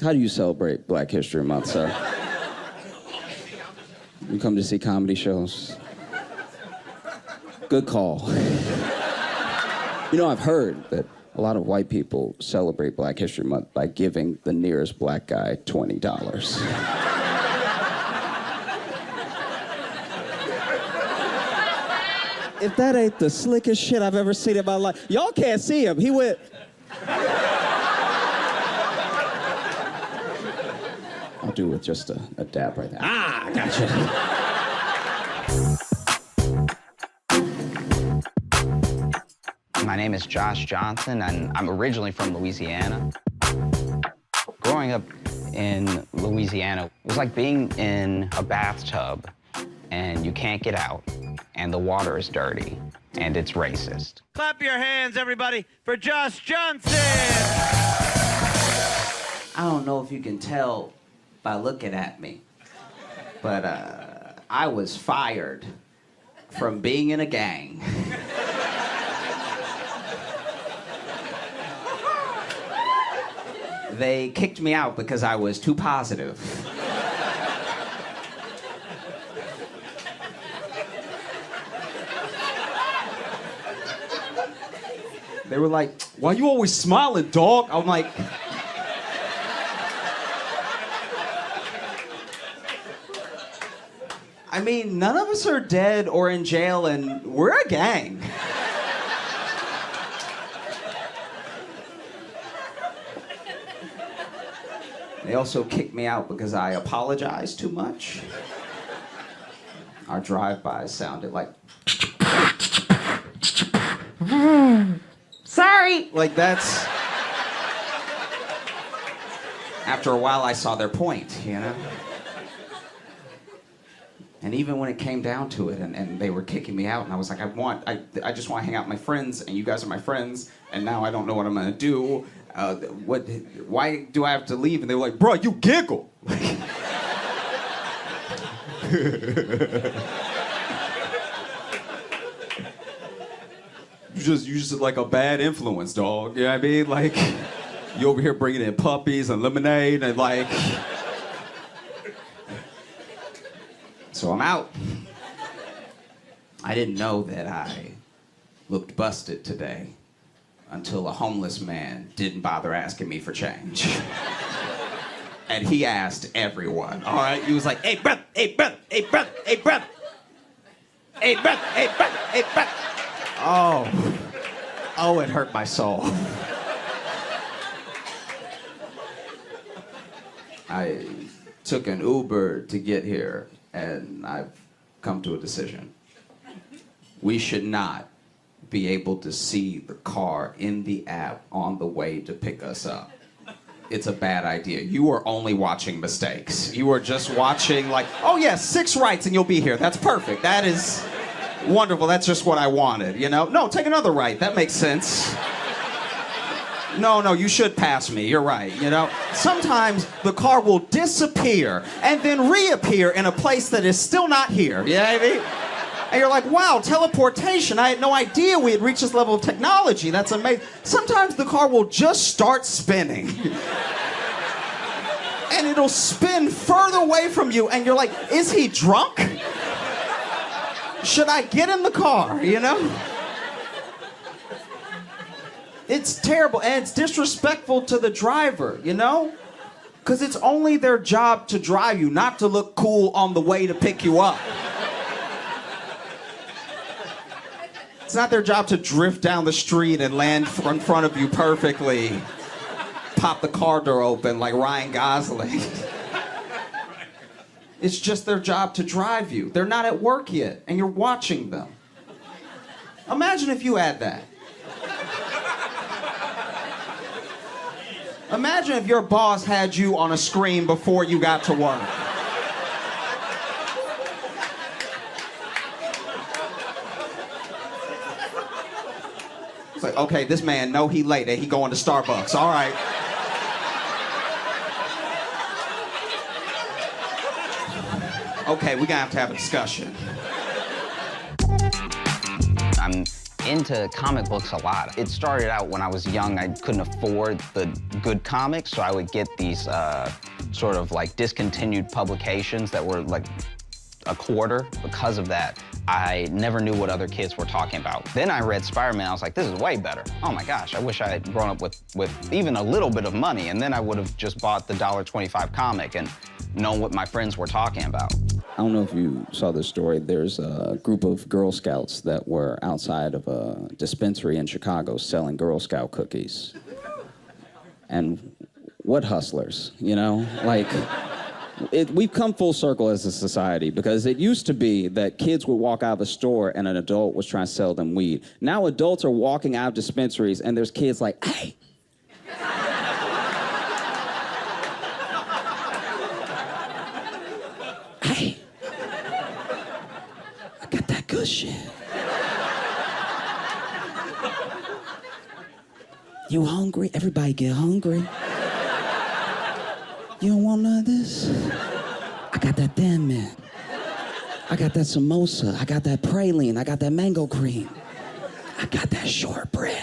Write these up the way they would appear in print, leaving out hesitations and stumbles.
How do you celebrate Black History Month, sir? You come to see comedy shows? Good call. You know, I've heard that a lot of white people celebrate Black History Month by giving the nearest black guy $20. If that ain't the slickest shit I've ever seen in my life. Y'all can't see him. He went... I'll do it with just a dab right there. Ah, gotcha. My name is Josh Johnson, and I'm originally from Louisiana. Growing up in Louisiana was like being in a bathtub and you can't get out, and the water is dirty, and it's racist. Clap your hands, everybody, for Josh Johnson! I don't know if you can tell by looking at me, but I was fired from being in a gang. They kicked me out because I was too positive. They were like, "Why you always smiling, dog?" I'm like... I mean, none of us are dead or in jail, and we're a gang. They also kicked me out because I apologized too much. Our drive-bys sounded like... Sorry! Like, that's... After a while, I saw their point, you know? And even when it came down to it, and they were kicking me out, and I was like, I just want to hang out with my friends, and you guys are my friends, and now I don't know what I'm gonna do. Why do I have to leave? And they were like, bro, you giggle. You just like a bad influence, dog. You know what I mean? Like, you over here bringing in puppies and lemonade and like... So I'm out. I didn't know that I looked busted today until a homeless man didn't bother asking me for change. And he asked everyone, all right? He was like, hey, brother, hey, brother, hey, brother, hey, brother. Hey, brother, hey, brother, hey, brother. Oh, it hurt my soul. I took an Uber to get here, and I've come to a decision. We should not be able to see the car in the app on the way to pick us up. It's a bad idea. You are only watching mistakes. You are just watching like, oh yeah, 6 rights and you'll be here. That's perfect. That is wonderful. That's just what I wanted, you know? No, take another right. That makes sense. No, you should pass me. You're right, you know? Sometimes the car will disappear and then reappear in a place that is still not here. You know what I mean? And you're like, wow, teleportation. I had no idea we had reached this level of technology. That's amazing. Sometimes the car will just start spinning. And it'll spin further away from you, and you're like, is he drunk? Should I get in the car, you know? It's terrible, and it's disrespectful to the driver, you know? Because it's only their job to drive you, not to look cool on the way to pick you up. It's not their job to drift down the street and land in front of you perfectly. Pop the car door open like Ryan Gosling. It's just their job to drive you. They're not at work yet, and you're watching them. Imagine if you had that. Imagine if your boss had you on a screen before you got to work. It's like, okay, this man know he late and he going to Starbucks. All right. Okay, we're gonna have to have a discussion. I'm into comic books a lot. It started out when I was young. I couldn't afford the good comics, so I would get these sort of like discontinued publications that were like a quarter. Because of that, I never knew what other kids were talking about. Then I read Spider-Man. I was like, this is way better. Oh my gosh, I wish I had grown up with even a little bit of money, and then I would have just bought the $1.25 comic and known what my friends were talking about. I don't know if you saw this story. There's a group of Girl Scouts that were outside of a dispensary in Chicago selling Girl Scout cookies. And what hustlers, you know? Like, we've come full circle as a society, because it used to be that kids would walk out of a store and an adult was trying to sell them weed. Now adults are walking out of dispensaries and there's kids like, hey. Hey. I got that good shit. You hungry? Everybody get hungry. You don't want none of this? I got that Thin Mint. I got that samosa. I got that praline. I got that mango cream. I got that shortbread.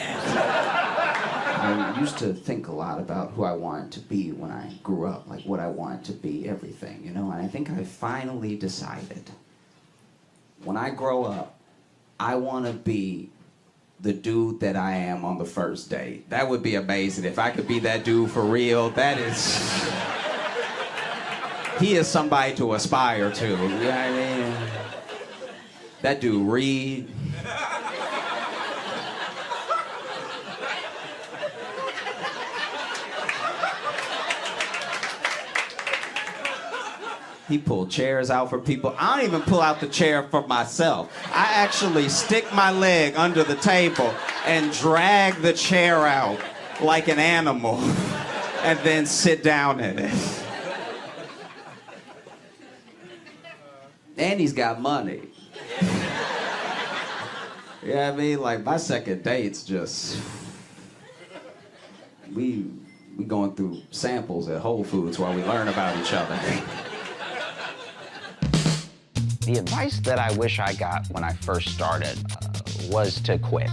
I used to think a lot about who I wanted to be when I grew up, like what I wanted to be, everything, you know? And I think I finally decided, when I grow up, I want to be the dude that I am on the first date. That would be amazing. If I could be that dude for real, that is... He is somebody to aspire to, you know what I mean? That dude Reed. He pulled chairs out for people. I don't even pull out the chair for myself. I actually stick my leg under the table and drag the chair out like an animal and then sit down in it. And he's got money. You know what I mean? Like, my second date's just... We going through samples at Whole Foods while we learn about each other. The advice that I wish I got when I first started was to quit.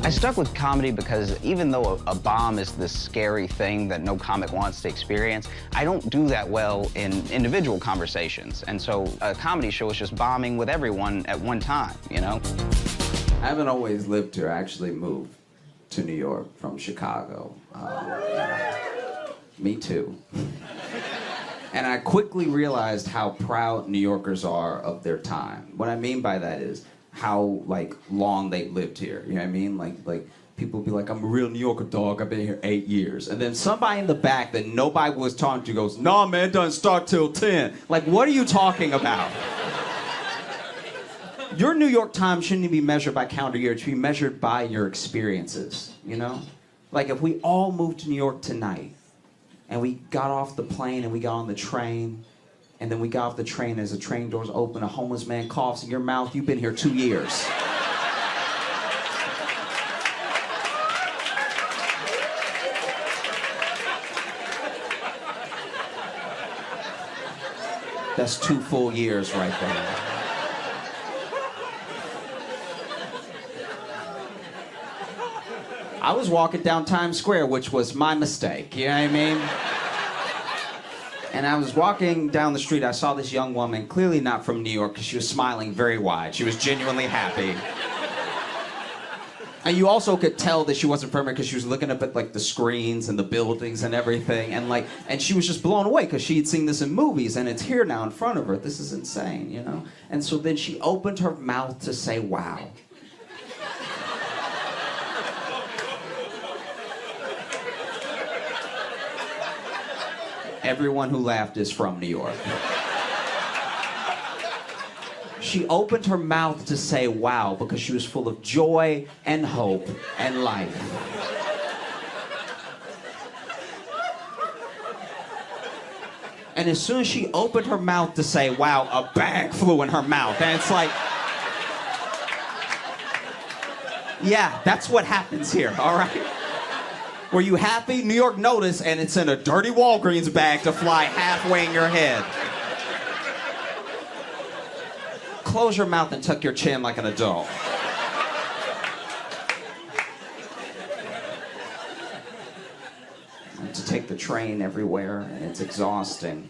I stuck with comedy because even though a bomb is this scary thing that no comic wants to experience, I don't do that well in individual conversations. And so a comedy show is just bombing with everyone at one time, you know? I haven't always lived here. I actually moved to New York from Chicago. Me too. And I quickly realized how proud New Yorkers are of their time. What I mean by that is how, like, long they've lived here. You know what I mean? Like people be like, I'm a real New Yorker, dog. I've been here 8 years. And then somebody in the back that nobody was talking to goes, nah, man, it doesn't start till 10. Like, what are you talking about? Your New York time shouldn't be measured by calendar year. It should be measured by your experiences, you know? Like, if we all moved to New York tonight, and we got off the plane and we got on the train, and then we got off the train as the train doors open, a homeless man coughs in your mouth, you've been here 2 years. That's 2 full years right there. I was walking down Times Square, which was my mistake, you know what I mean? And I was walking down the street, I saw this young woman, clearly not from New York, because she was smiling very wide. She was genuinely happy. And you also could tell that she wasn't from here because she was looking up at, like, the screens and the buildings and everything, and she was just blown away because she had seen this in movies, and it's here now in front of her. This is insane, you know? And so then she opened her mouth to say, wow. Everyone who laughed is from New York. She opened her mouth to say wow because she was full of joy and hope and life. And as soon as she opened her mouth to say wow, a bag flew in her mouth. And it's like, yeah, that's what happens here, all right? Were you happy? New York notice, and it's in a dirty Walgreens bag to fly halfway in your head. Close your mouth and tuck your chin like an adult. To take the train everywhere, and it's exhausting.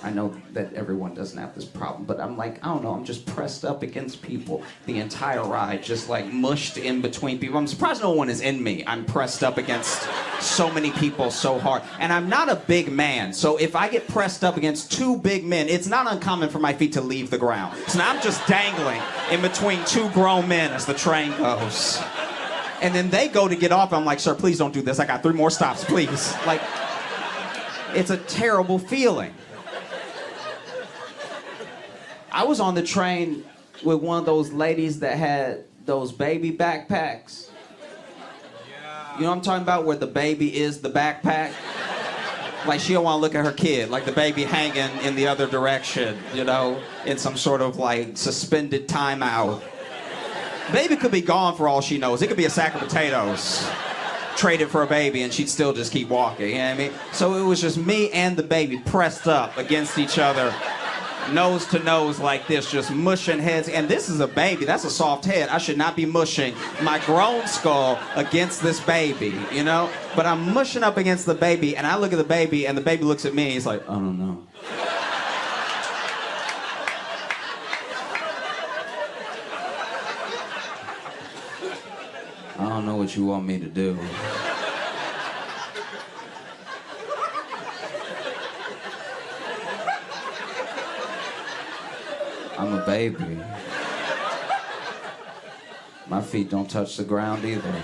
I know that everyone doesn't have this problem, but I'm like, I don't know, I'm just pressed up against people the entire ride, just like mushed in between people. I'm surprised no one is in me. I'm pressed up against so many people so hard. And I'm not a big man, so if I get pressed up against two big men, it's not uncommon for my feet to leave the ground. So now I'm just dangling in between two grown men as the train goes. And then they go to get off, I'm like, sir, please don't do this. I got 3 more stops, please. Like, it's a terrible feeling. I was on the train with one of those ladies that had those baby backpacks. You know what I'm talking about? Where the baby is the backpack? Like, she don't want to look at her kid. Like, the baby hanging in the other direction, you know? In some sort of, like, suspended timeout. Baby could be gone for all she knows. It could be a sack of potatoes. Traded for a baby, and she'd still just keep walking, you know what I mean? So it was just me and the baby pressed up against each other. Nose to nose like this, just mushing heads. And this is a baby. That's a soft head. I should not be mushing my grown skull against this baby, you know? But I'm mushing up against the baby, and I look at the baby, and the baby looks at me. He's like, I don't know. I don't know what you want me to do. I'm a baby. My feet don't touch the ground either.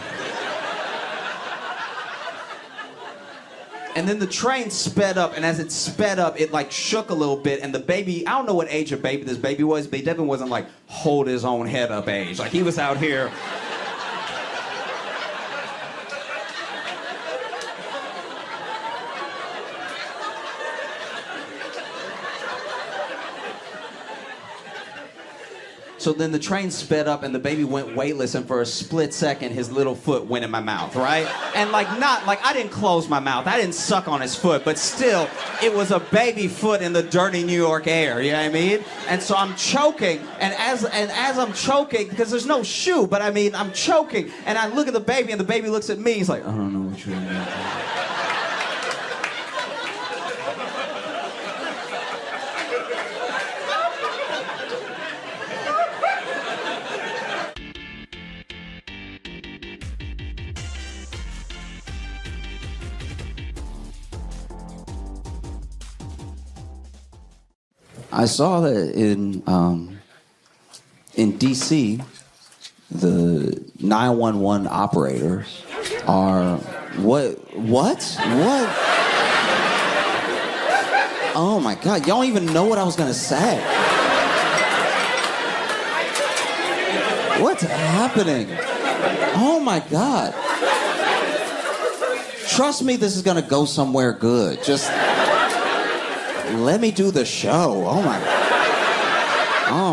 And then the train sped up, and as it sped up, it like shook a little bit, and the baby, I don't know what age of baby this baby was, but he definitely wasn't like hold his own head up age. Like, he was out here. So then the train sped up and the baby went weightless, and for a split second his little foot went in my mouth, right? And like, not like, I didn't close my mouth, I didn't suck on his foot, but still it was a baby foot in the dirty New York air, you know what I mean? And so I'm choking, and as I'm choking, because there's no shoe, but I mean, I'm choking, and I look at the baby, and the baby looks at me, he's like, I don't know what you're doing. I saw that in D.C., the 911 operators are what? Oh my God! Y'all don't even know what I was gonna say. What's happening? Oh my God! Trust me, this is gonna go somewhere good. Just. Let me do the show. Oh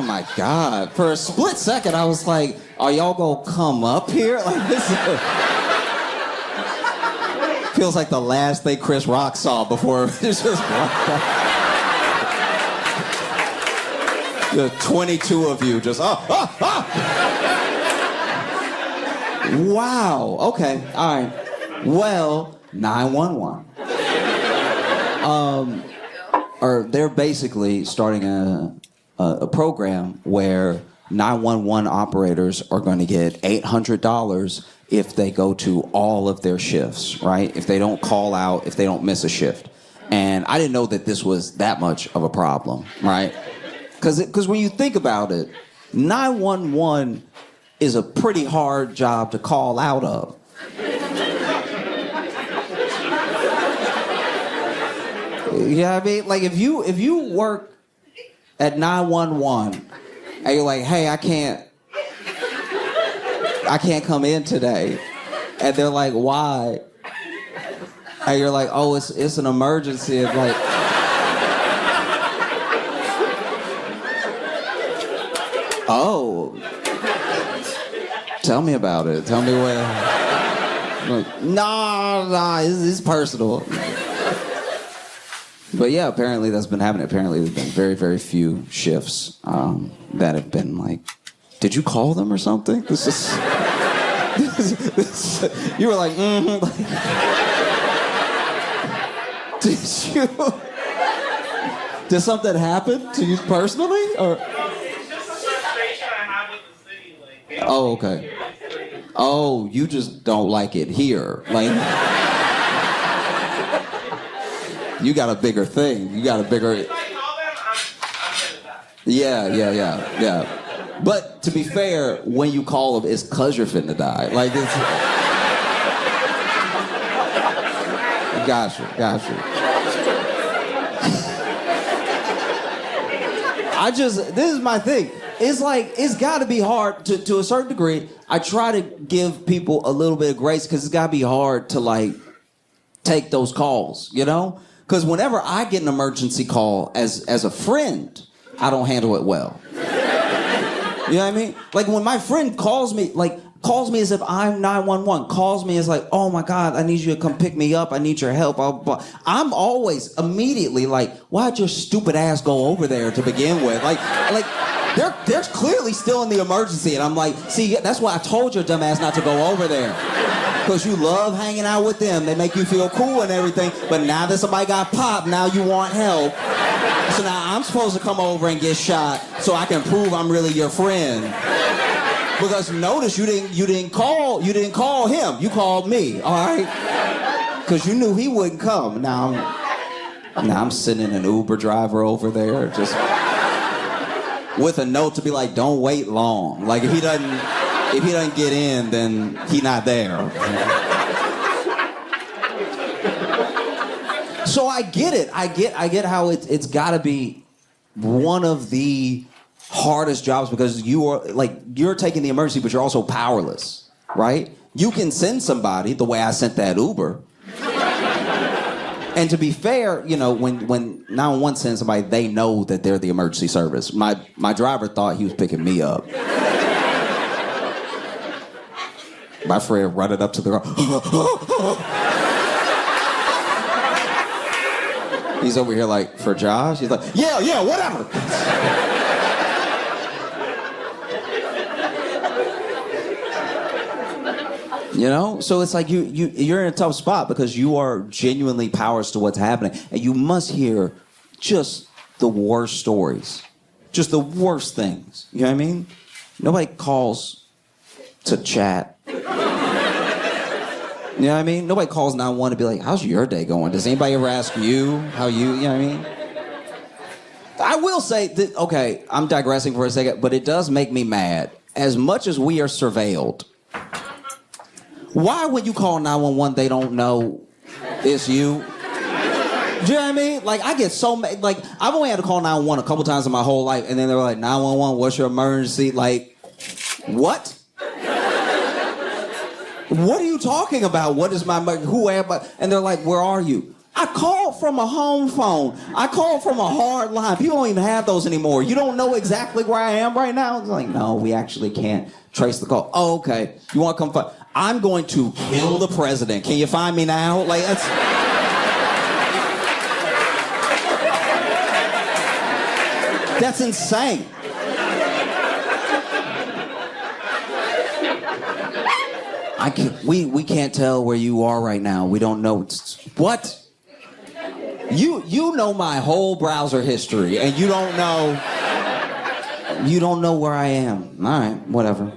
my God. For a split second, I was like, are y'all gonna come up here? Like, this feels like the last thing Chris Rock saw before it just the 22 of you just, Wow. Okay. All right. Well, 911. Or they're basically starting a program where 911 operators are going to get $800 if they go to all of their shifts, right? If they don't call out, if they don't miss a shift. And I didn't know that this was that much of a problem, right? Because when you think about it, 911 is a pretty hard job to call out of. You know what I mean? Like, if you work at 911 and you're like, hey, I can't come in today. And they're like, why? And you're like, oh, it's an emergency. It's like, oh, tell me about it. Tell me what. Like, nah, it's personal. But yeah, apparently that's been happening. Apparently there's been very, very few shifts that have been like, did you call them or something? This is, you were like, mm-hmm. Did you? Did something happen to you personally? Or? It's just a frustration I have with the city. Like, Oh, okay. Oh, you just don't like it here. Like, you got a bigger thing. You got a bigger... if I call them, I'm gonna die. Yeah. But to be fair, when you call them, it's because you're finna die. Like, it's... Gotcha. This is my thing. It's like, it's gotta be hard to a certain degree. I try to give people a little bit of grace because it's gotta be hard to like take those calls, you know? Because whenever I get an emergency call as a friend, I don't handle it well. You know what I mean? Like when my friend calls me as if I'm 911, calls me as like, oh my God, I need you to come pick me up. I need your help. I'm always immediately like, why'd your stupid ass go over there to begin with? Like they're clearly still in the emergency. And I'm like, see, that's why I told your dumb ass not to go over there. Because you love hanging out with them. They make you feel cool and everything. But now that somebody got popped, now you want help. So now I'm supposed to come over and get shot so I can prove I'm really your friend. Because notice you didn't call him. You called me, all right? Because you knew he wouldn't come. Now I'm sending an Uber driver over there just with a note to be like, don't wait long. Like if he doesn't get in, then he not there. So I get it. I get how it's got to be one of the hardest jobs because you're taking the emergency, but you're also powerless, right? You can send somebody the way I sent that Uber. And to be fair, you know, when 911 sends somebody, they know that they're the emergency service. My driver thought he was picking me up. My friend running up to the car. He's over here like, for Josh? He's like, yeah, whatever. You know? So it's like you're in a tough spot because you are genuinely powerless to what's happening. And you must hear just the worst stories. Just the worst things. You know what I mean? Nobody calls to chat. You know what I mean? Nobody calls 911 to be like, how's your day going? Does anybody ever ask you how you know what I mean? I will say that, okay, I'm digressing for a second, but it does make me mad. As much as we are surveilled, why when you call 911, they don't know it's you? Do you know what I mean? Like, I get so mad. Like, I've only had to call 911 a couple times in my whole life, and then they're like, 911, what's your emergency? Like, what? What are you talking about? What is my, who am I? And they're like, where are you? I called from a home phone. I called from a hard line. People don't even have those anymore. You don't know exactly where I am right now? It's like, no, we actually can't trace the call. Oh, okay. You want to come find? I'm going to kill the president. Can you find me now? Like, that's... That's insane. We can't tell where you are right now. We don't know. What? You know my whole browser history, and you don't know where I am. All right, whatever.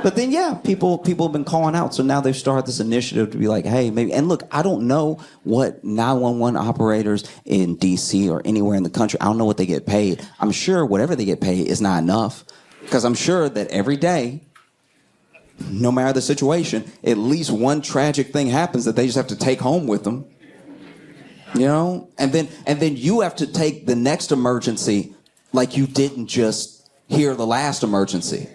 But then, yeah, people have been calling out, so now they've started this initiative to be like, hey, maybe. And look, I don't know what 911 operators in D.C. or anywhere in the country, I don't know what they get paid. I'm sure whatever they get paid is not enough, because I'm sure that every day, no matter the situation, at least one tragic thing happens that they just have to take home with them. You know? And then you have to take the next emergency like you didn't just hear the last emergency.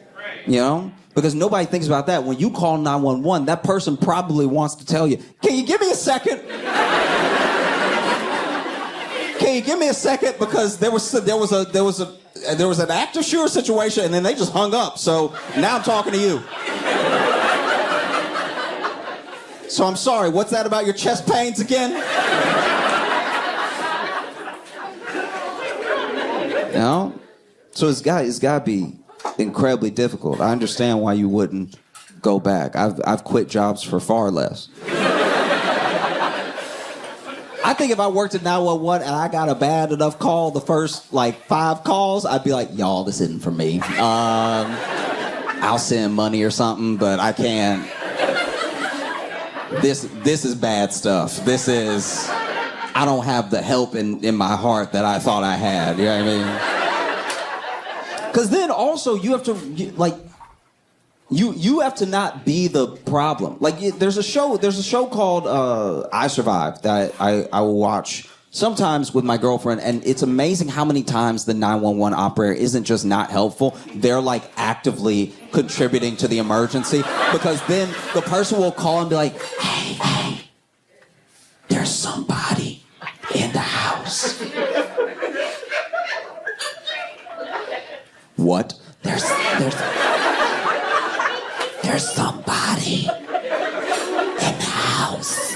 You know? Because nobody thinks about that. When you call 911, that person probably wants to tell you, can you give me a second? Can you give me a second? Because there was an active shooter situation, and then they just hung up. So now I'm talking to you. So I'm sorry. What's that about your chest pains again? know? So it's got to be incredibly difficult. I understand why you wouldn't go back. I've quit jobs for far less. I think if I worked at 911 and I got a bad enough call the first, like, 5 calls, I'd be like, y'all, this isn't for me. I'll send money or something, but I can't. This is bad stuff. I don't have the help in my heart that I thought I had. You know what I mean? Because then also you have to, like, you have to not be the problem. Like, there's a show called I Survived that I will watch sometimes with my girlfriend, and it's amazing how many times the 911 operator isn't just not helpful. They're, like, actively contributing to the emergency, because then the person will call and be like, hey, there's somebody in the house. What? There's somebody in the house.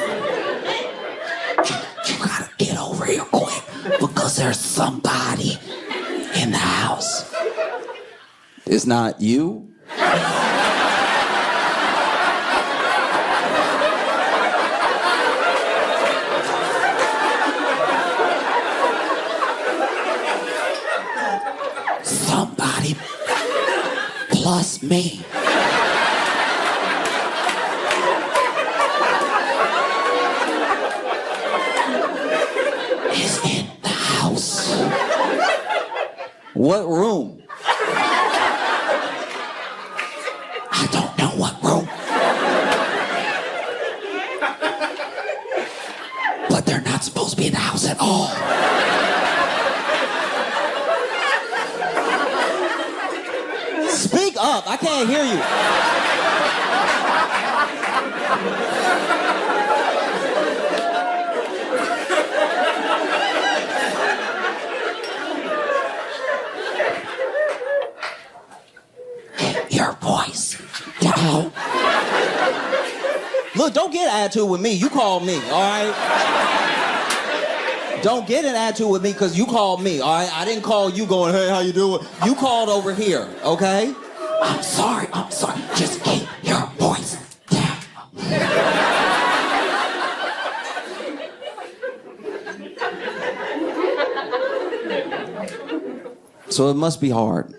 You gotta get over here quick, because there's somebody in the house. It's not you? Somebody plus me. Is in the house. What room? I don't know what room. But they're not supposed to be in the house at all. Speak up, I can't hear you. Get your voice down. Look, don't get attitude with me. You called me, all right? Don't get an attitude with me because you called me, all right? I didn't call you going, hey, how you doing? You called over here, okay? I'm sorry. Just keep your voice down. So it must be hard.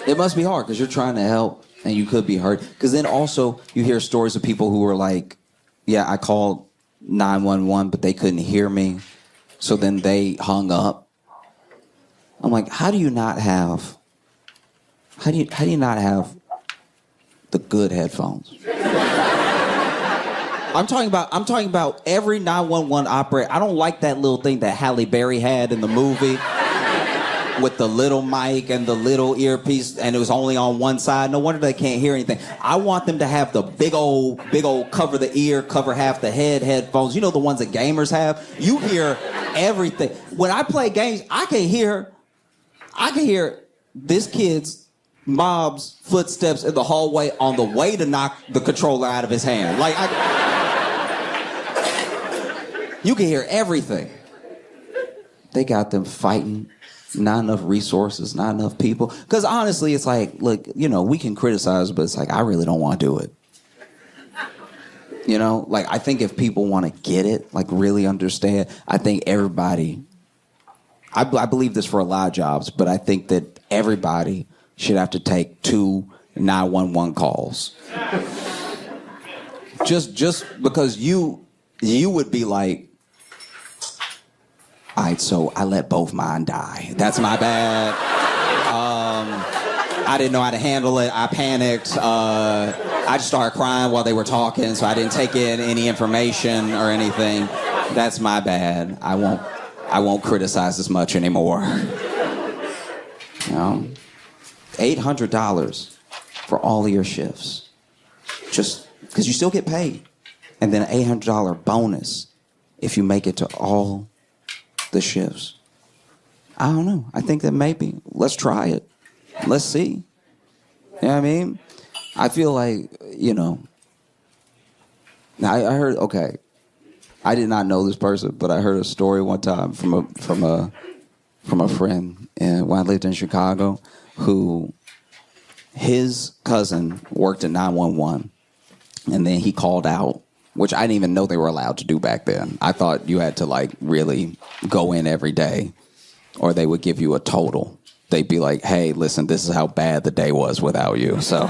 It must be hard because you're trying to help and you could be hurt. Because then also you hear stories of people who were like, yeah, I called 911, but they couldn't hear me. So then they hung up. I'm like, how do you not have the good headphones? I'm talking about every 911 operator. I don't like that little thing that Halle Berry had in the movie with the little mic and the little earpiece, and it was only on one side. No wonder they can't hear anything. I want them to have the big old cover the ear, cover half the head headphones. You know, the ones that gamers have? You hear everything. When I play games, I can hear this kid's mom's footsteps in the hallway on the way to knock the controller out of his hand. Like, you can hear everything. They got them fighting. Not enough resources, not enough people. Because honestly, it's like, look, you know, we can criticize, but it's like, I really don't want to do it. You know, like, I think if people want to get it, like, really understand, I think everybody, I believe this for a lot of jobs, but I think that everybody should have to take 2 911 calls. Just because you would be like, all right, so I let both mine die. That's my bad. I didn't know how to handle it. I panicked. I just started crying while they were talking, so I didn't take in any information or anything. That's my bad. I won't criticize as much anymore. You know? $800 for all of your shifts. Just because you still get paid. And then an $800 bonus if you make it to all the shifts. I don't know. I think that maybe. Let's try it. Let's see. You know what I mean? I feel like, you know, I heard, okay, I did not know this person, but I heard a story one time from a friend when I lived in Chicago, who his cousin worked at 911, and then he called out, which I didn't even know they were allowed to do back then. I thought you had to like really go in every day, or they would give you a total. They'd be like, "Hey, listen, this is how bad the day was without you." So.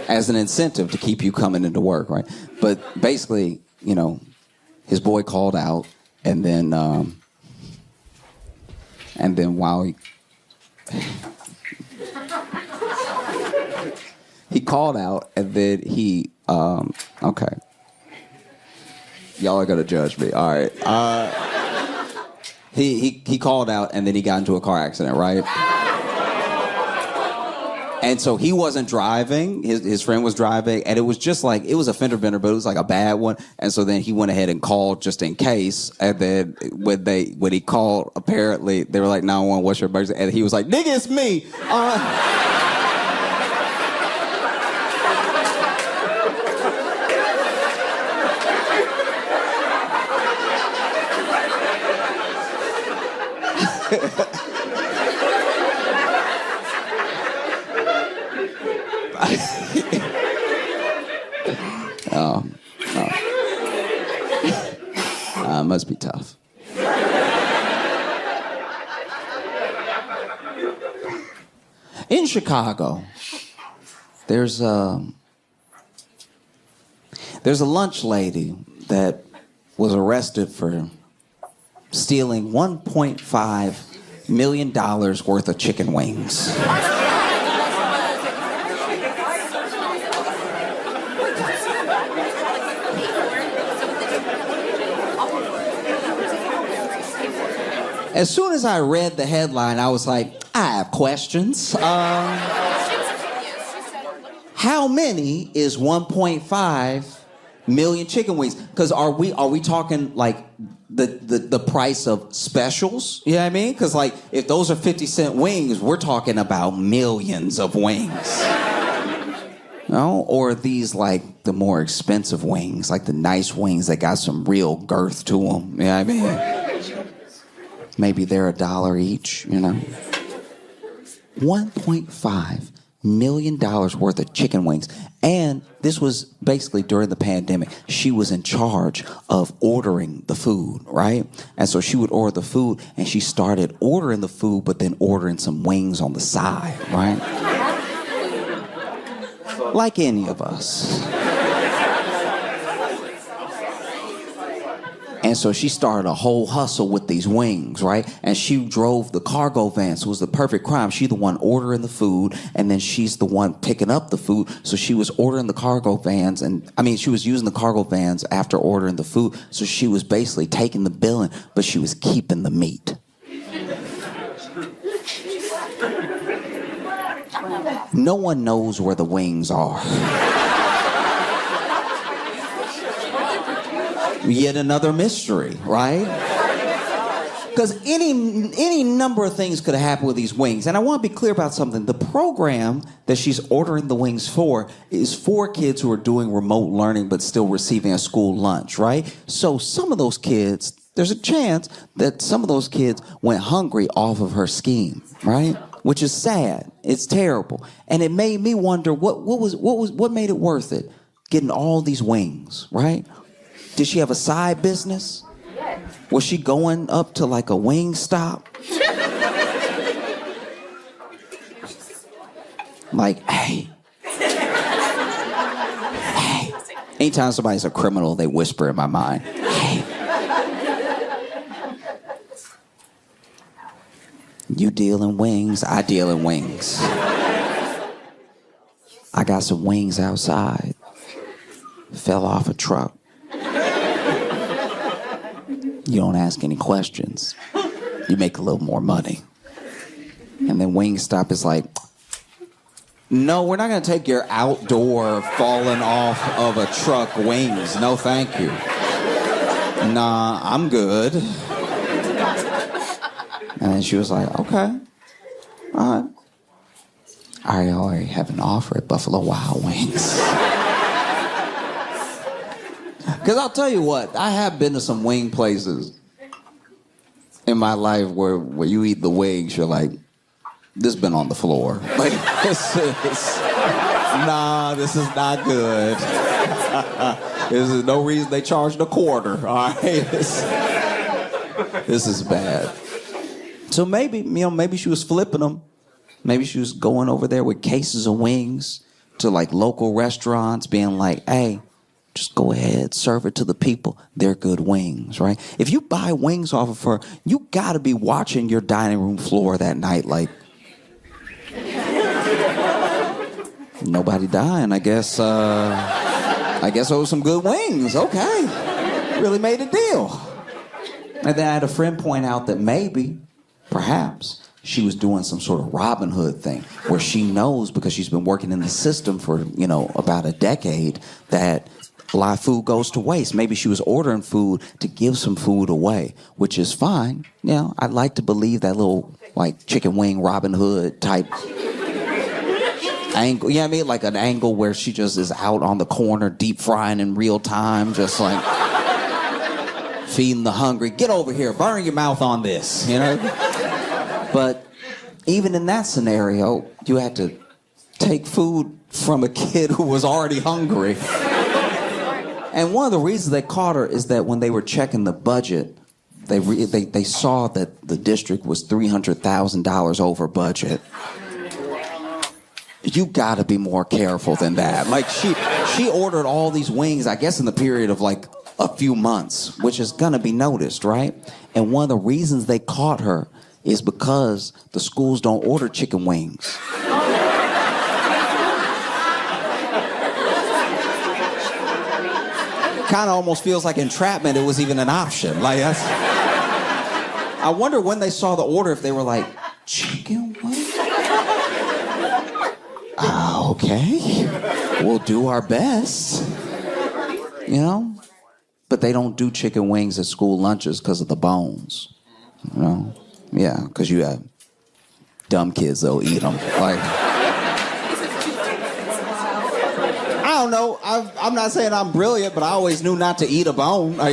As an incentive to keep you coming into work, right? But basically, you know, his boy called out, and then while he called out, and then he okay, y'all are gonna judge me, all right? He called out, and then he got into a car accident, right? And so he wasn't driving, his friend was driving, and it was just like, it was a fender bender, but it was like a bad one. And so then he went ahead and called just in case. And then when he called, apparently, they were like, 911, what's your emergency? And he was like, nigga, it's me. Must be tough. In Chicago, there's a lunch lady that was arrested for stealing $1.5 million worth of chicken wings. As soon as I read the headline, I was like, I have questions. How many is 1.5 million chicken wings? Because are we talking like the price of specials? You know what I mean? Because like if those are 50-cent wings, we're talking about millions of wings. No? Or these like the more expensive wings, like the nice wings that got some real girth to them. You know what I mean? Maybe they're $1 each, you know. $1.5 million worth of chicken wings. And this was basically during the pandemic. She was in charge of ordering the food, right? And so she would order the food, and she started ordering the food, but then ordering some wings on the side, right? Like any of us. And so she started a whole hustle with these wings, right? And she drove the cargo van, so it was the perfect crime. She's the one ordering the food, and then she's the one picking up the food. So she was ordering the cargo vans, she was using the cargo vans after ordering the food. So she was basically taking the billing, but she was keeping the meat. No one knows where the wings are. Yet another mystery, right? Because any number of things could have happened with these wings. And I want to be clear about something. The program that she's ordering the wings for is for kids who are doing remote learning but still receiving a school lunch, right? So some of those kids, there's a chance that some of those kids went hungry off of her scheme, right? Which is sad. It's terrible. And it made me wonder what made it worth it? Getting all these wings, right? Did she have a side business? Was she going up to like a wing stop? Like, hey. Anytime somebody's a criminal, they whisper in my mind, hey. You deal in wings, I deal in wings. I got some wings outside. Fell off a truck. You don't ask any questions. You make a little more money. And then Wingstop is like, no, we're not going to take your outdoor falling off of a truck wings. No, thank you. Nah, I'm good. And then she was like, okay, all right. I already have an offer at Buffalo Wild Wings. Because I'll tell you what, I have been to some wing places in my life where you eat the wings, you're like, this been on the floor. Like, this is not good. This is no reason they charged a quarter, all right? This is bad. So maybe, maybe she was flipping them. Maybe she was going over there with cases of wings to like local restaurants, being like, hey, just go ahead, serve it to the people. They're good wings, right? If you buy wings off of her, you gotta be watching your dining room floor that night like, nobody dying, I guess it was some good wings, okay. Really made a deal. And then I had a friend point out that maybe, perhaps, she was doing some sort of Robin Hood thing where she knows, because she's been working in the system for, about a decade, that a lot of food goes to waste. Maybe she was ordering food to give some food away, which is fine. I'd like to believe that little, like, chicken wing Robin Hood type angle. You know what I mean? Like an angle where she just is out on the corner deep frying in real time, just like feeding the hungry. Get over here, burn your mouth on this, But even in that scenario, you had to take food from a kid who was already hungry. And one of the reasons they caught her is that when they were checking the budget, they saw that the district was $300,000 over budget. You gotta be more careful than that. Like she ordered all these wings, I guess in the period of like a few months, which is gonna be noticed, right? And one of the reasons they caught her is because the schools don't order chicken wings. Kind of almost feels like entrapment. It was even an option. Like that's. I wonder when they saw the order if they were like, chicken wings? Okay, we'll do our best. But they don't do chicken wings at school lunches because of the bones. Yeah, because you have dumb kids that'll eat them. Like, I don't know. I'm not saying I'm brilliant, but I always knew not to eat a bone. I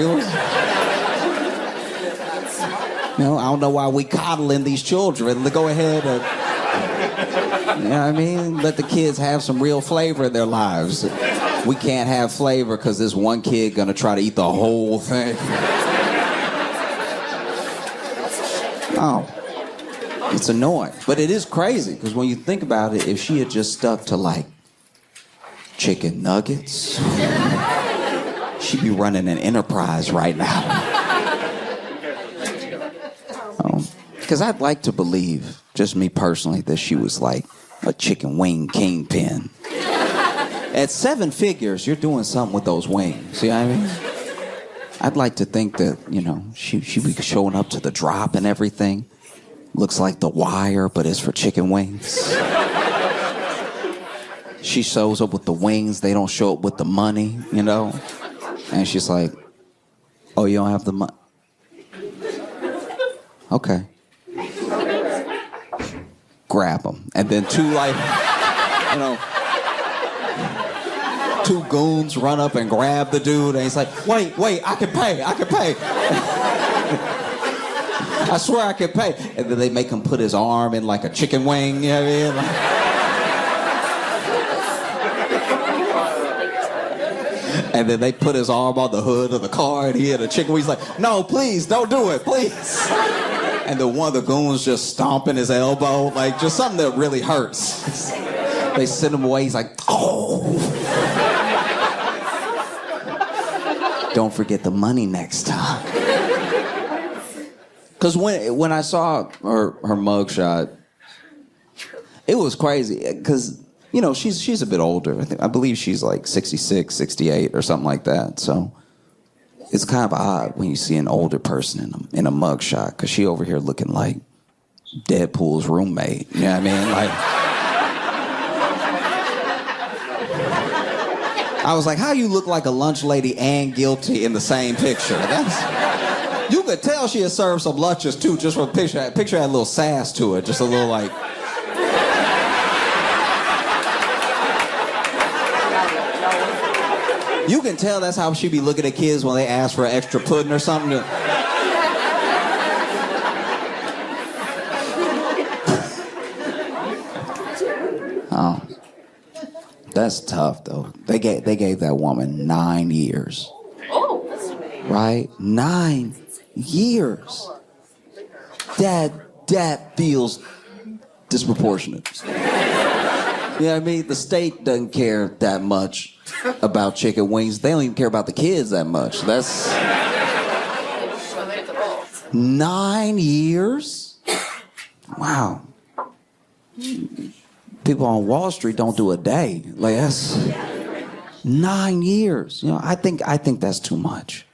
don't know why we coddling these children. Go ahead and, let the kids have some real flavor in their lives. We can't have flavor because this one kid gonna try to eat the whole thing. Oh, it's annoying. But it is crazy, because when you think about it, if she had just stuck to, like, chicken nuggets, she'd be running an enterprise right now. Because I'd like to believe, just me personally, that she was, like, a chicken wing kingpin. At 7 figures, you're doing something with those wings. See what I mean? I'd like to think that, she'd be showing up to the drop and everything. Looks like The Wire, but it's for chicken wings. She shows up with the wings. They don't show up with the money, And she's like, oh, you don't have the money? Okay. Grab them. And then two goons run up and grab the dude, and he's like, wait, I can pay. I swear I can pay. And then they make him put his arm in like a chicken wing, you know what I mean? And then they put his arm on the hood of the car, and he had a chicken wing. He's like, no, please, don't do it, please. And then one of the goons just stomping his elbow, like just something that really hurts. They send him away, he's like, oh. Don't forget the money next time. Because when I saw her mugshot, it was crazy. Because, she's a bit older. I believe she's like 66, 68 or something like that. So it's kind of odd when you see an older person in a mugshot, because she over here looking like Deadpool's roommate. You know what I mean? Like, I was like, how you look like a lunch lady and guilty in the same picture? You could tell she had served some lunches too, just from the picture. Picture had a little sass to it, just a little like. You can tell that's how she be looking at kids when they ask for an extra pudding or something. Oh, that's tough though. They gave that woman 9 years. Right? 9 years. That feels disproportionate. You know what I mean? The state doesn't care that much about chicken wings. They don't even care about the kids that much. That's 9 years? Wow. People on Wall Street don't do a day. Like, that's 9 years. You know, I think that's too much.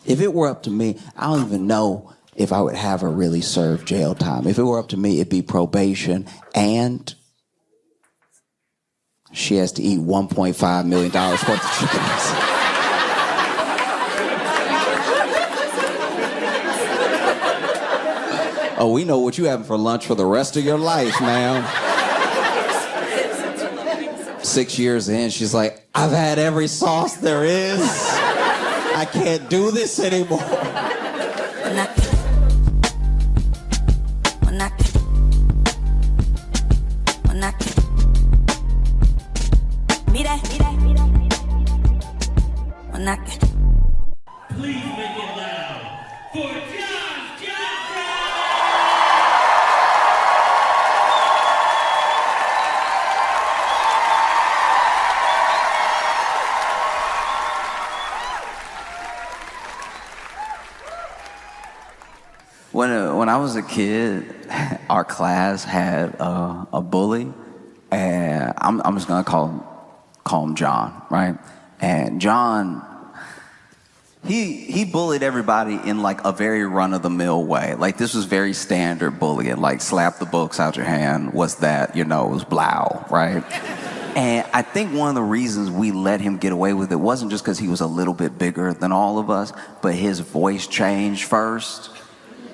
If it were up to me, I don't even know if I would have her really serve jail time. If it were up to me, it'd be probation, and she has to eat $1.5 million worth of chickens. Oh, we know what you having for lunch for the rest of your life, ma'am. 6 years in, she's like, I've had every sauce there is. I can't do this anymore. Please make it loud for Josh Johnson! When I was a kid, our class had a bully, and I'm just gonna call him John, right? And John, he bullied everybody in like a very run-of-the-mill way. Like, this was very standard bullying. Like, slap the books out your hand. What's that? Your nose, blow, right? And I think one of the reasons we let him get away with it wasn't just because he was a little bit bigger than all of us, but his voice changed first.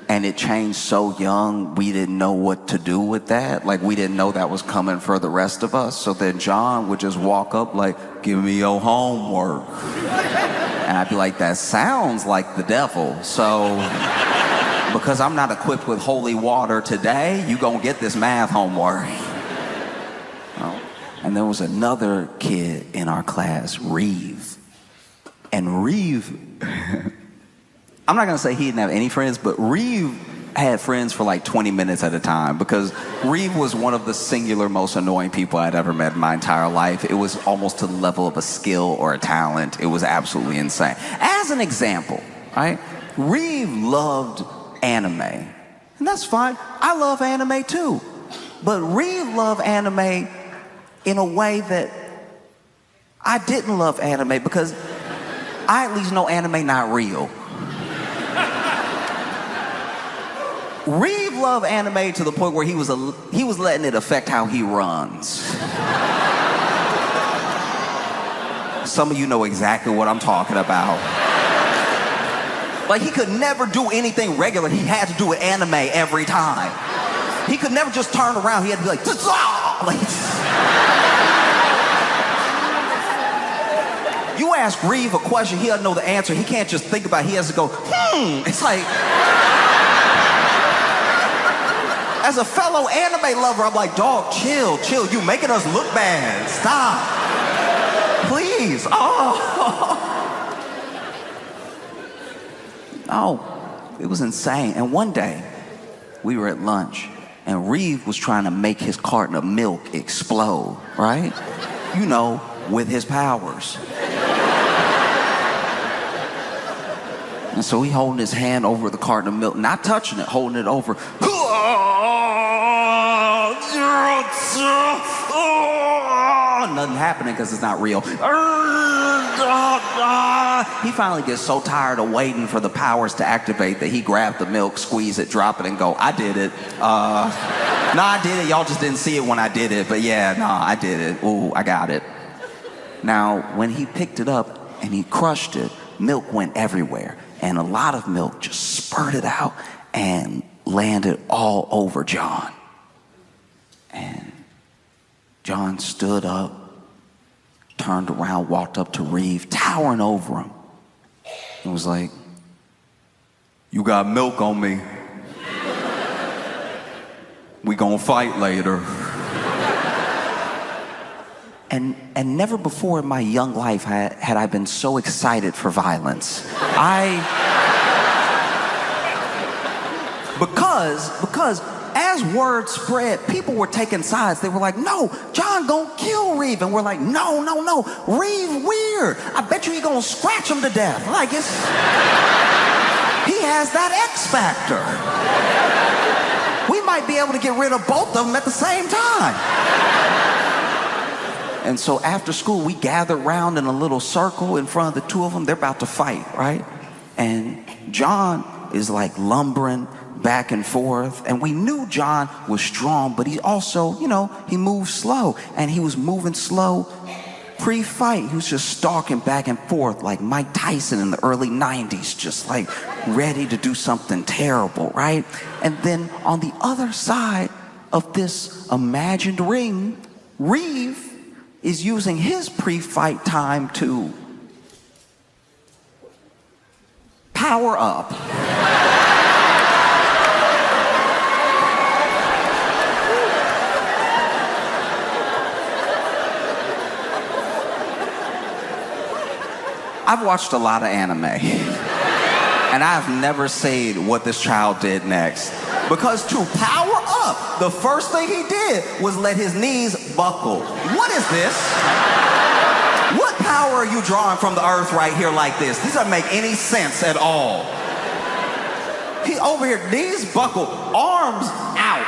And it changed so young, we didn't know what to do with that. Like, we didn't know that was coming for the rest of us. So then John would just walk up like, give me your homework. And I'd be like, that sounds like the devil. So, because I'm not equipped with holy water today, you gonna get this math homework. And there was another kid in our class, Reeve. And Reeve... I'm not gonna say he didn't have any friends, but Reeve had friends for like 20 minutes at a time, because Reeve was one of the singular most annoying people I'd ever met in my entire life. It was almost to the level of a skill or a talent. It was absolutely insane. As an example, right? Reeve loved anime. And that's fine. I love anime too. But Reeve loved anime in a way that I didn't love anime, because I at least know anime not real. Reeve loved anime to the point where he was letting it affect how he runs. Some of you know exactly what I'm talking about. Like, he could never do anything regular. He had to do it anime every time. He could never just turn around. He had to be like, you ask Reeve a question, he doesn't know the answer. He can't just think about it. He has to go, It's like... As a fellow anime lover, I'm like, dog, chill. You making us look bad. Stop. Please. Oh, it was insane. And one day, we were at lunch, and Reeve was trying to make his carton of milk explode, right? You know, with his powers. And so he holding his hand over the carton of milk, not touching it, holding it over. Nothing happening because it's not real. He finally gets so tired of waiting for the powers to activate that he grabbed the milk, squeeze it, drop it, and go, I did it. No, I did it. Y'all just didn't see it when I did it. But yeah, no, I did it. Ooh, I got it. Now, when he picked it up and he crushed it, milk went everywhere. And a lot of milk just spurted out and landed all over John. And John stood up, turned around, walked up to Reeve, towering over him, and was like, "You got milk on me. We gonna fight later." And never before in my young life had I been so excited for violence. Because as word spread, people were taking sides. They were like, "No, John gonna kill Reeve." And we're like, no, Reeve weird. I bet you he gonna scratch him to death. Like he has that X factor. We might be able to get rid of both of them at the same time. And so after school, we gathered around in a little circle in front of the two of them. They're about to fight, right? And John is like lumbering back and forth. And we knew John was strong, but he also, he moved slow. And he was moving slow pre-fight. He was just stalking back and forth like Mike Tyson in the early 90s, just like ready to do something terrible, right? And then on the other side of this imagined ring, Reeve is using his pre-fight time to power up. I've watched a lot of anime, and I've never seen what this child did next. Because to power up, the first thing he did was let his knees buckle. What is this? What power are you drawing from the earth right here like this? This doesn't make any sense at all. He over here, knees buckled, arms out.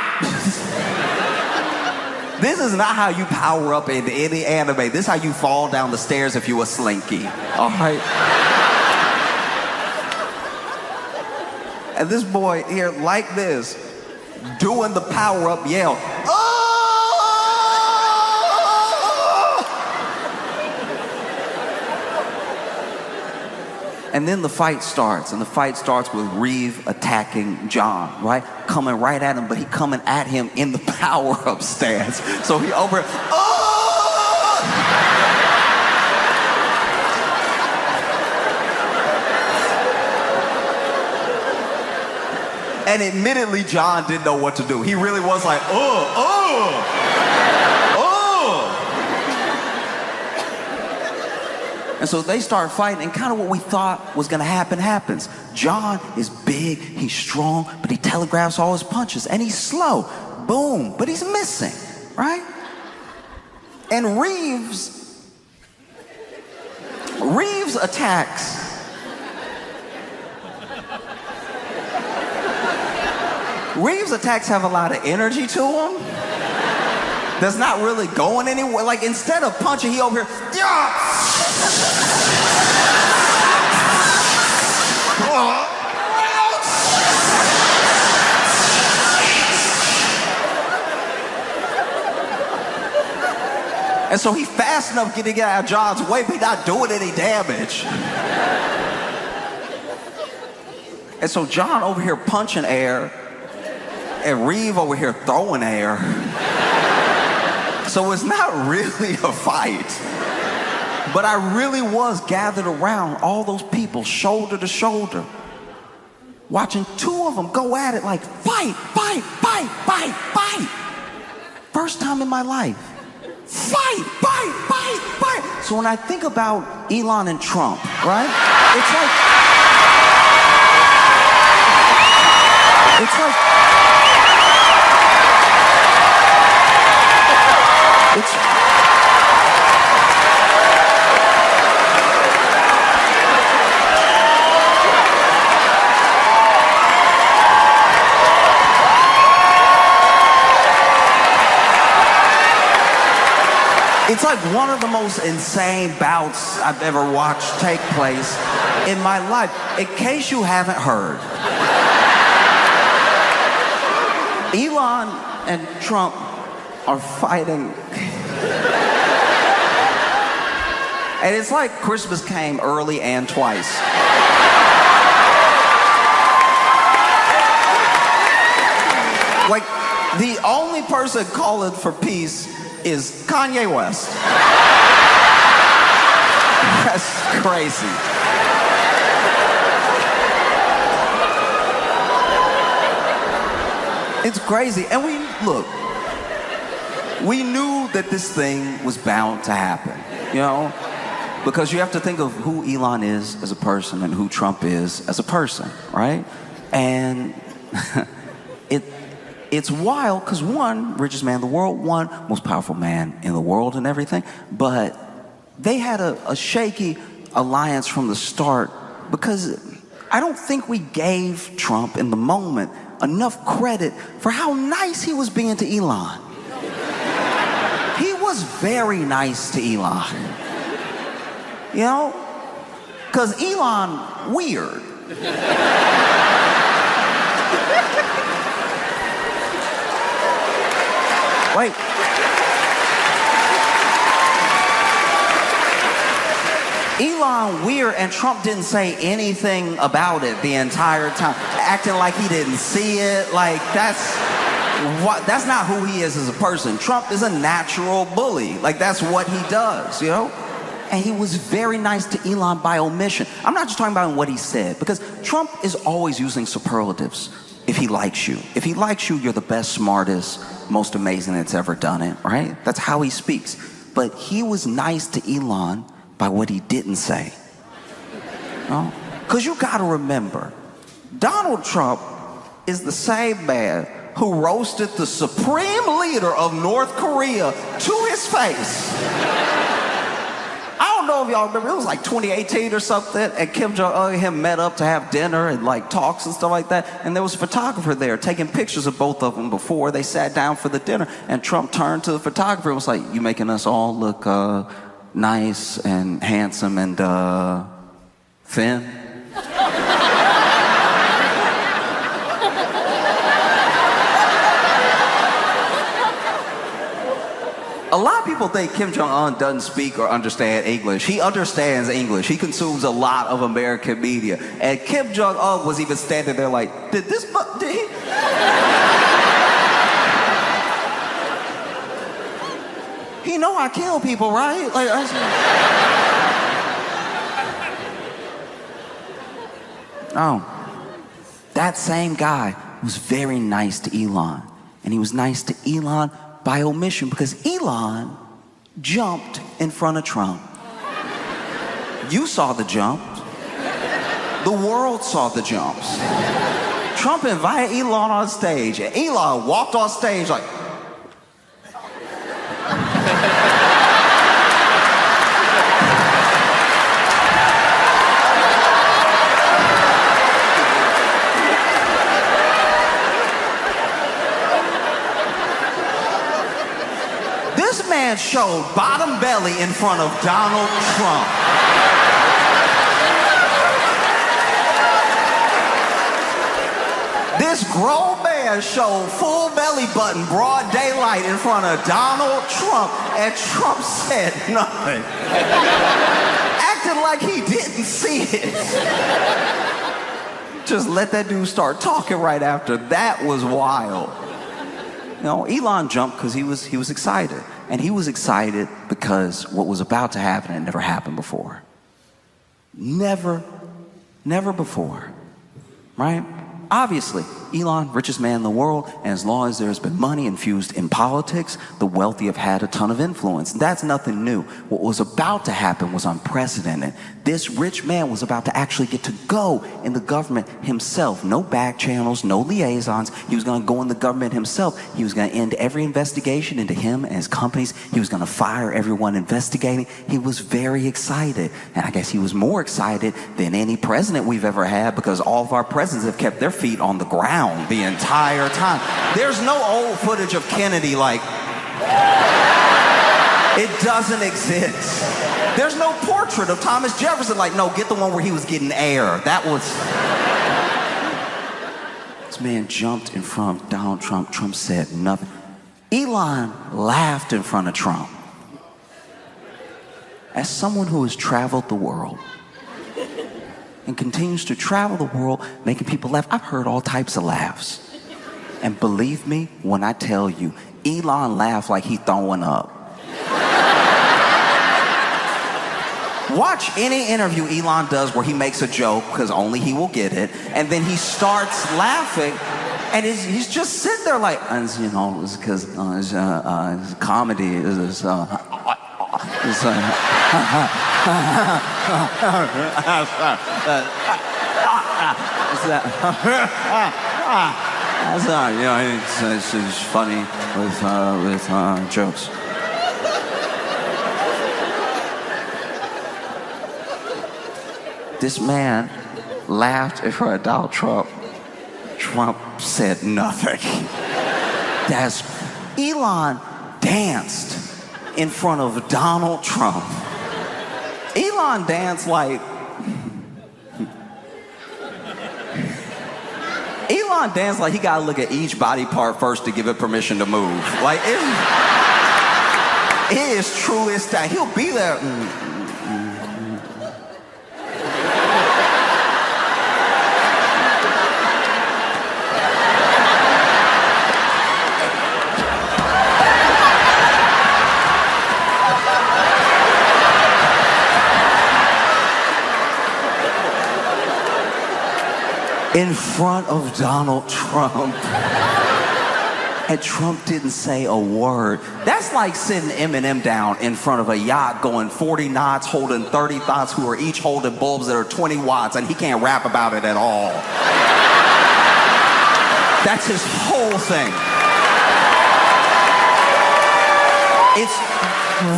This is not how you power up in any anime. This is how you fall down the stairs if you a slinky. All right? And this boy here, like this, doing the power-up yell. Oh! And then the fight starts, and the fight starts with Reeve attacking John, right? Coming right at him, but he coming at him in the power-up stance. So he over, oh! And admittedly, John didn't know what to do. He really was like, And so they start fighting, and kind of what we thought was gonna happen happens. John is big, he's strong, but he telegraphs all his punches, and he's slow. Boom, but he's missing, right? And Reeves attacks. Reeves' attacks have a lot of energy to them. That's not really going anywhere. Like, instead of punching, he over here, yeah! And so he's fast enough getting out of John's way, but he's not doing any damage. And so John over here punching air, and Reeve over here throwing air. So it's not really a fight. But I really was gathered around all those people, shoulder to shoulder, watching two of them go at it like fight, fight, fight, fight, fight. First time in my life. Fight, fight, fight, fight. So when I think about Elon and Trump, right? It's like it's like one of the most insane bouts I've ever watched take place in my life. In case you haven't heard, Elon and Trump are fighting. And it's like Christmas came early and twice. Like, the only person calling for peace is Kanye West. crazy. It's crazy. And we knew that this thing was bound to happen, you know? Because you have to think of who Elon is as a person and who Trump is as a person, right? And it's wild because one, richest man in the world, one, most powerful man in the world and everything, but they had a shaky alliance from the start because I don't think we gave Trump in the moment enough credit for how nice he was being to Elon. He was very nice to Elon. You know? Because Elon, weird. Wait. Elon weird, and Trump didn't say anything about it the entire time, acting like he didn't see it. Like that's not who he is as a person. Trump is a natural bully. Like that's what he does, you know? And he was very nice to Elon by omission. I'm not just talking about what he said, because Trump is always using superlatives if he likes you. If he likes you, you're the best, smartest, most amazing that's ever done it, right? That's how he speaks. But he was nice to Elon by what he didn't say. Because you gotta remember, Donald Trump is the same man who roasted the supreme leader of North Korea to his face. I don't know if y'all remember, it was like 2018 or something, and Kim Jong-un and him met up to have dinner and like talks and stuff like that, and there was a photographer there taking pictures of both of them before they sat down for the dinner, and Trump turned to the photographer and was like, "You making us all look nice and handsome and thin?" A lot of people think Kim Jong-un doesn't speak or understand English. He understands English. He consumes a lot of American media. And Kim Jong-un was even standing there like, did he? He know I kill people, right? Like, that same guy was very nice to Elon. And he was nice to Elon by omission because Elon jumped in front of Trump. You saw the jump. The world saw the jumps. Trump invited Elon on stage, and Elon walked on stage like, showed bottom belly in front of Donald Trump. This grown man showed full belly button, broad daylight in front of Donald Trump, and Trump said nothing. Acting like he didn't see it. Just let that dude start talking right after. That was wild. You know, Elon jumped because he was excited. And he was excited because what was about to happen had never happened before. Never before, right? Obviously, Elon, richest man in the world, and as long as there's been money infused in politics, the wealthy have had a ton of influence. That's nothing new. What was about to happen was unprecedented. This rich man was about to actually get to go in the government himself. No back channels, no liaisons. He was going to go in the government himself. He was going to end every investigation into him and his companies. He was going to fire everyone investigating. He was very excited. And I guess he was more excited than any president we've ever had because all of our presidents have kept their feet on the ground the entire time. There's no old footage of Kennedy like, it doesn't exist. There's no portrait of Thomas Jefferson like, no, get the one where he was getting air. That was... This man jumped in front of Donald Trump. Trump said nothing. Elon laughed in front of Trump. As someone who has traveled the world and continues to travel the world, making people laugh, I've heard all types of laughs. And believe me when I tell you, Elon laughed like he throwing up. Watch any interview Elon does where he makes a joke, because only he will get it, and then he starts laughing, and he's just sitting there like, you know, it's because it's comedy. It's you know, it's funny with jokes. This man laughed in front of Donald Trump. Trump said nothing. Elon danced in front of Donald Trump. Elon danced like... Elon danced like he gotta look at each body part first to give it permission to move. Like, it is truly astounding. He'll be there. In front of Donald Trump. And Trump didn't say a word. That's like sitting Eminem down in front of a yacht going 40 knots, holding 30 thoughts who are each holding bulbs that are 20 watts, and he can't rap about it at all. That's his whole thing. It's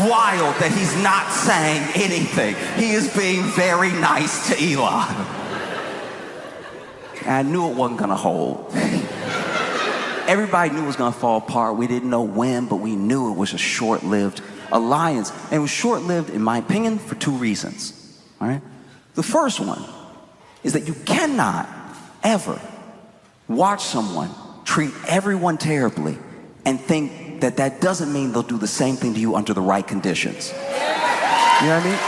wild that he's not saying anything. He is being very nice to Elon. And I knew it wasn't gonna hold. Everybody knew it was gonna fall apart. We didn't know when, but we knew it was a short-lived alliance. And it was short-lived, in my opinion, for two reasons. All right? The first one is that you cannot ever watch someone treat everyone terribly and think that that doesn't mean they'll do the same thing to you under the right conditions. You know what I mean?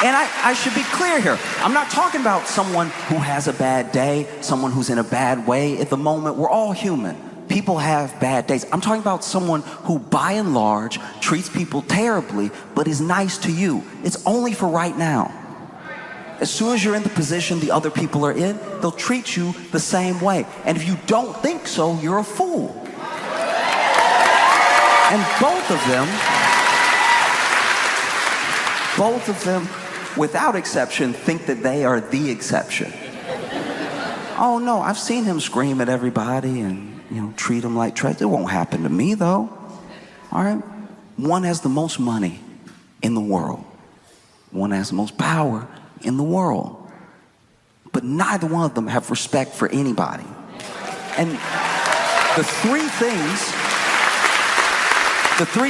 And I should be clear here. I'm not talking about someone who has a bad day, someone who's in a bad way at the moment. We're all human. People have bad days. I'm talking about someone who, by and large, treats people terribly, but is nice to you. It's only for right now. As soon as you're in the position the other people are in, they'll treat you the same way. And if you don't think so, you're a fool. And both of them, without exception, think that they are the exception. Oh no, I've seen him scream at everybody and, you know, treat them like trash. It won't happen to me though. All right? One has the most money in the world. One has the most power in the world. But neither one of them have respect for anybody. And the three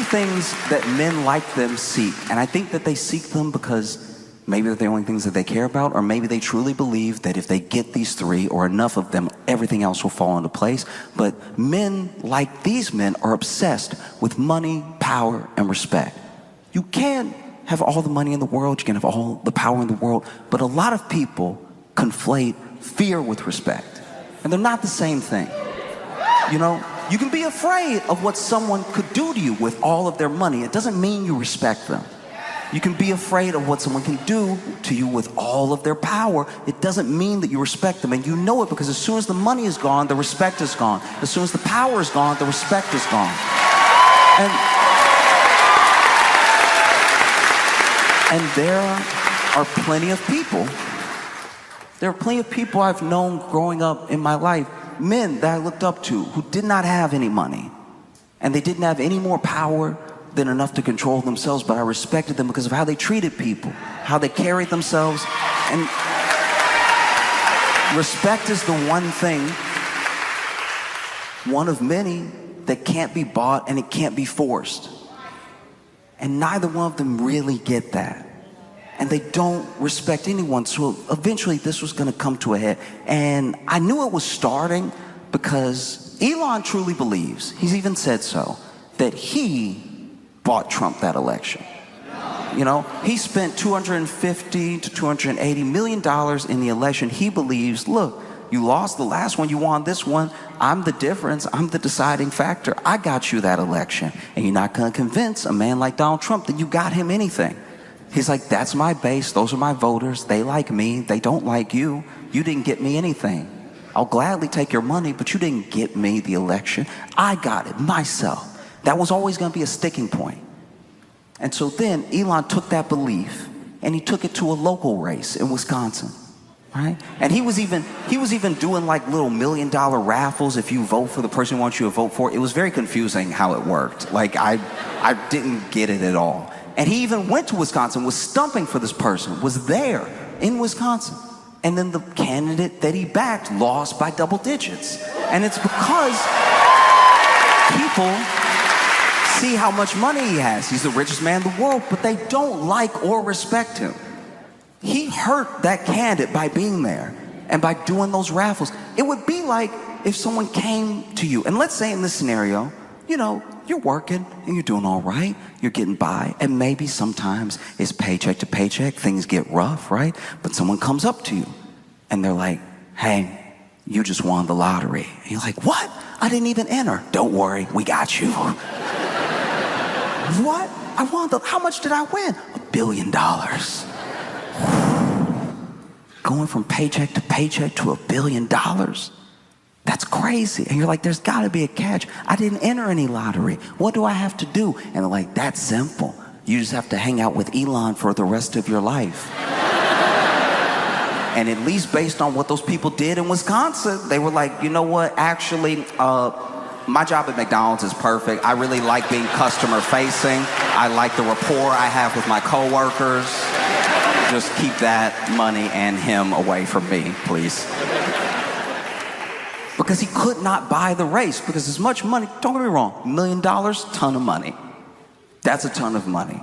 things that men like them seek, and I think that they seek them because maybe they're the only things that they care about, or maybe they truly believe that if they get these three or enough of them, everything else will fall into place. But men like these men are obsessed with money, power, and respect. You can't have all the money in the world, you can have all the power in the world, but a lot of people conflate fear with respect. And they're not the same thing. You know, you can be afraid of what someone could do to you with all of their money. It doesn't mean you respect them. You can be afraid of what someone can do to you with all of their power. It doesn't mean that you respect them. And you know it because as soon as the money is gone, the respect is gone. As soon as the power is gone, the respect is gone. And there are plenty of people. There are plenty of people I've known growing up in my life, men that I looked up to who did not have any money. And they didn't have any more power than enough to control themselves, but I respected them because of how they treated people, how they carried themselves. And respect is the one thing, one of many, that can't be bought and it can't be forced. And neither one of them really get that. And they don't respect anyone. So eventually this was gonna come to a head. And I knew it was starting because Elon truly believes, he's even said so, that he bought Trump that election. You know, he spent $250 to $280 million in the election. He believes, look, You lost the last one, you won this one. I'm the difference, I'm the deciding factor. I got you that election. And you're not gonna convince a man like Donald Trump that you got him anything. He's like, that's my base, those are my voters, they like me, they don't like you. You didn't get me anything. I'll gladly take your money, but you didn't get me the election. I got it myself. That was always gonna be a sticking point. And so then Elon took that belief and he took it to a local race in Wisconsin, right? And he was even doing like little $1 million raffles if you vote for the person who wants you to vote for. It was very confusing how it worked. Like I didn't get it at all. And he even went to Wisconsin, was stumping for this person, was there in Wisconsin. And then the candidate that he backed lost by double digits. And it's because people see how much money he has. He's the richest man in the world, but they don't like or respect him. He hurt that candidate by being there and by doing those raffles. It would be like if someone came to you, and let's say in this scenario, you know, you're working and you're doing all right, you're getting by, and maybe sometimes it's paycheck to paycheck, things get rough, right? But someone comes up to you and they're like, hey, you just won the lottery. And you're like, what? I didn't even enter. Don't worry, we got you. What? I won how much did I win? $1 billion. Going from paycheck to paycheck to $1 billion. That's crazy. And you're like, there's gotta be a catch. I didn't enter any lottery. What do I have to do? And they're like, that's simple. You just have to hang out with Elon for the rest of your life. And at least based on what those people did in Wisconsin, they were like, you know what, actually, my job at McDonald's is perfect. I really like being customer facing. I like the rapport I have with my coworkers. Just keep that money and him away from me, please. Because he could not buy the race, because as much money, don't get me wrong, $1 million, ton of money. That's a ton of money.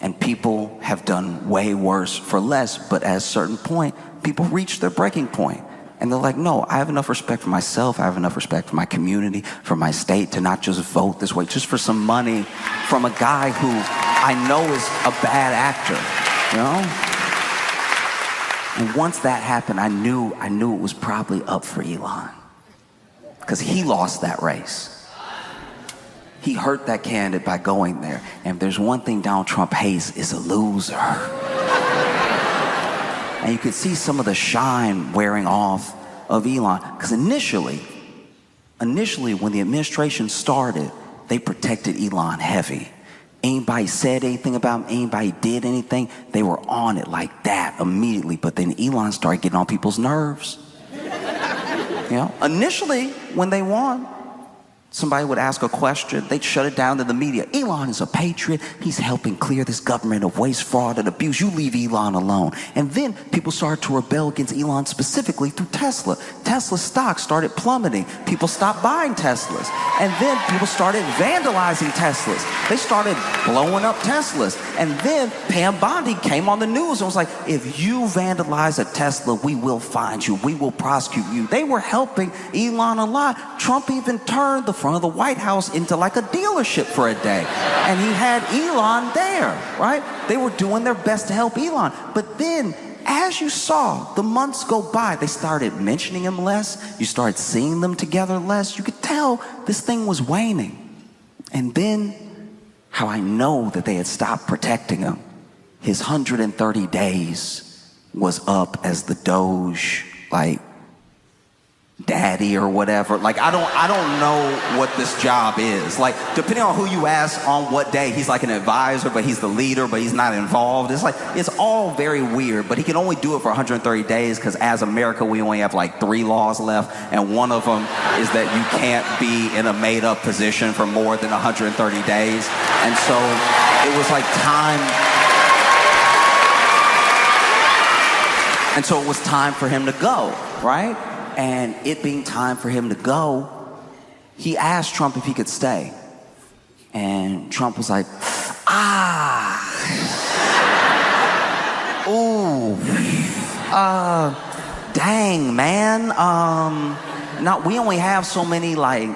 And people have done way worse for less, but at a certain point, people reach their breaking point. And they're like, no, I have enough respect for myself, I have enough respect for my community, for my state, to not just vote this way, just for some money from a guy who I know is a bad actor, you know? And once that happened, I knew it was probably up for Elon. Because he lost that race. He hurt that candidate by going there. And if there's one thing Donald Trump hates, is a loser. And you could see some of the shine wearing off of Elon. Because initially, when the administration started, they protected Elon heavy. Anybody said anything about him, anybody did anything, they were on it like that immediately. But then Elon started getting on people's nerves. You know, initially, when they won, somebody would ask a question, they'd shut it down to the media. Elon is a patriot. He's helping clear this government of waste, fraud, and abuse. You leave Elon alone. And then people started to rebel against Elon specifically through Tesla. Tesla's stock started plummeting. People stopped buying Teslas. And then people started vandalizing Teslas. They started blowing up Teslas. And then Pam Bondi came on the news and was like, if you vandalize a Tesla, we will find you. We will prosecute you. They were helping Elon a lot. Trump even turned the front of the White House into like a dealership for a day. And he had Elon there, right? They were doing their best to help Elon. But then, as you saw the months go by, they started mentioning him less. You started seeing them together less. You could tell this thing was waning. And then, how I know that they had stopped protecting him, his 130 days was up as the Doge, like, daddy or whatever. Like, I don't know what this job is. Like, depending on who you ask on what day, he's like an advisor, but he's the leader, but he's not involved. It's like, it's all very weird, but he can only do it for 130 days because as America, we only have like 3 laws left, and one of them is that you can't be in a made-up position for more than 130 days. And so it was like time. And so it was time for him to go, right? And it being time for him to go, he asked Trump if he could stay. And Trump was like, dang, man. No, we only have so many, like,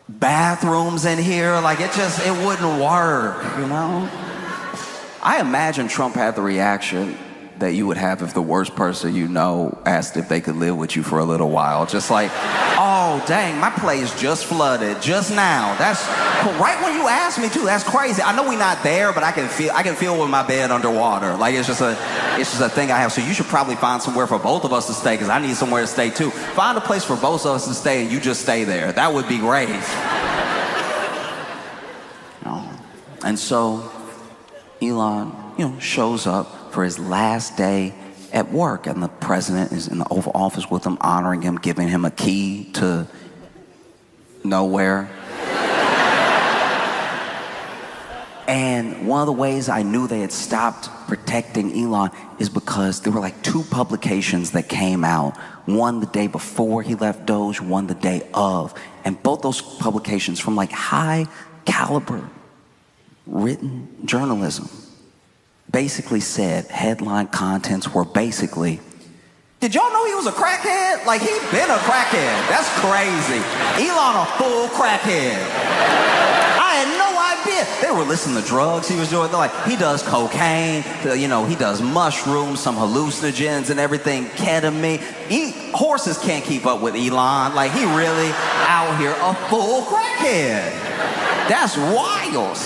bathrooms in here. Like, it wouldn't work, you know? I imagine Trump had the reaction that you would have if the worst person you know asked if they could live with you for a little while. Just like, oh, dang, my place just flooded just now. That's right when you asked me too. That's crazy. I know we're not there, but I can feel with my bed underwater. Like it's just a thing I have. So you should probably find somewhere for both of us to stay, because I need somewhere to stay too. Find a place for both of us to stay and you just stay there. That would be great. And so Elon, shows up for his last day at work, and the president is in the Oval Office with him, honoring him, giving him a key to nowhere. And one of the ways I knew they had stopped protecting Elon is because there were like 2 publications that came out, one the day before he left Doge, one the day of, and both those publications from like high caliber written journalism basically said, headline contents were basically, did y'all know he was a crackhead? Like, he been a crackhead. That's crazy. Elon a full crackhead. I had no idea. They were listing the drugs he was doing. They're like, he does cocaine, he does mushrooms, some hallucinogens and everything, ketamine. Horses can't keep up with Elon. Like, he really out here a full crackhead. That's wild.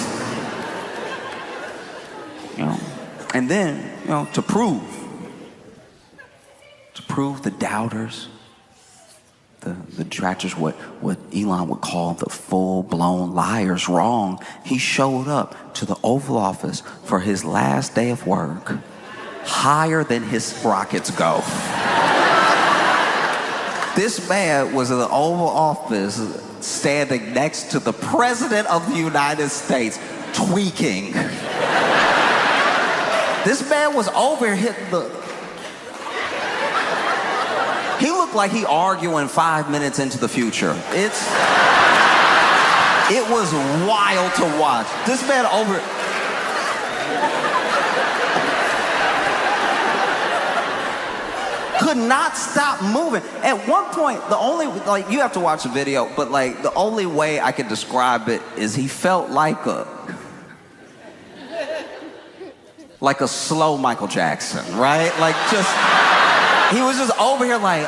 And then, to prove the doubters, the detractors, what Elon would call the full-blown liars wrong, he showed up to the Oval Office for his last day of work, higher than his rockets go. This man was in the Oval Office standing next to the President of the United States, tweaking. This man was over here hitting he looked like he arguing 5 minutes into the future. It was wild to watch. This man over... could not stop moving. At one point, you have to watch the video, but the only way I could describe it is he felt like a slow Michael Jackson, right? He was just over here like,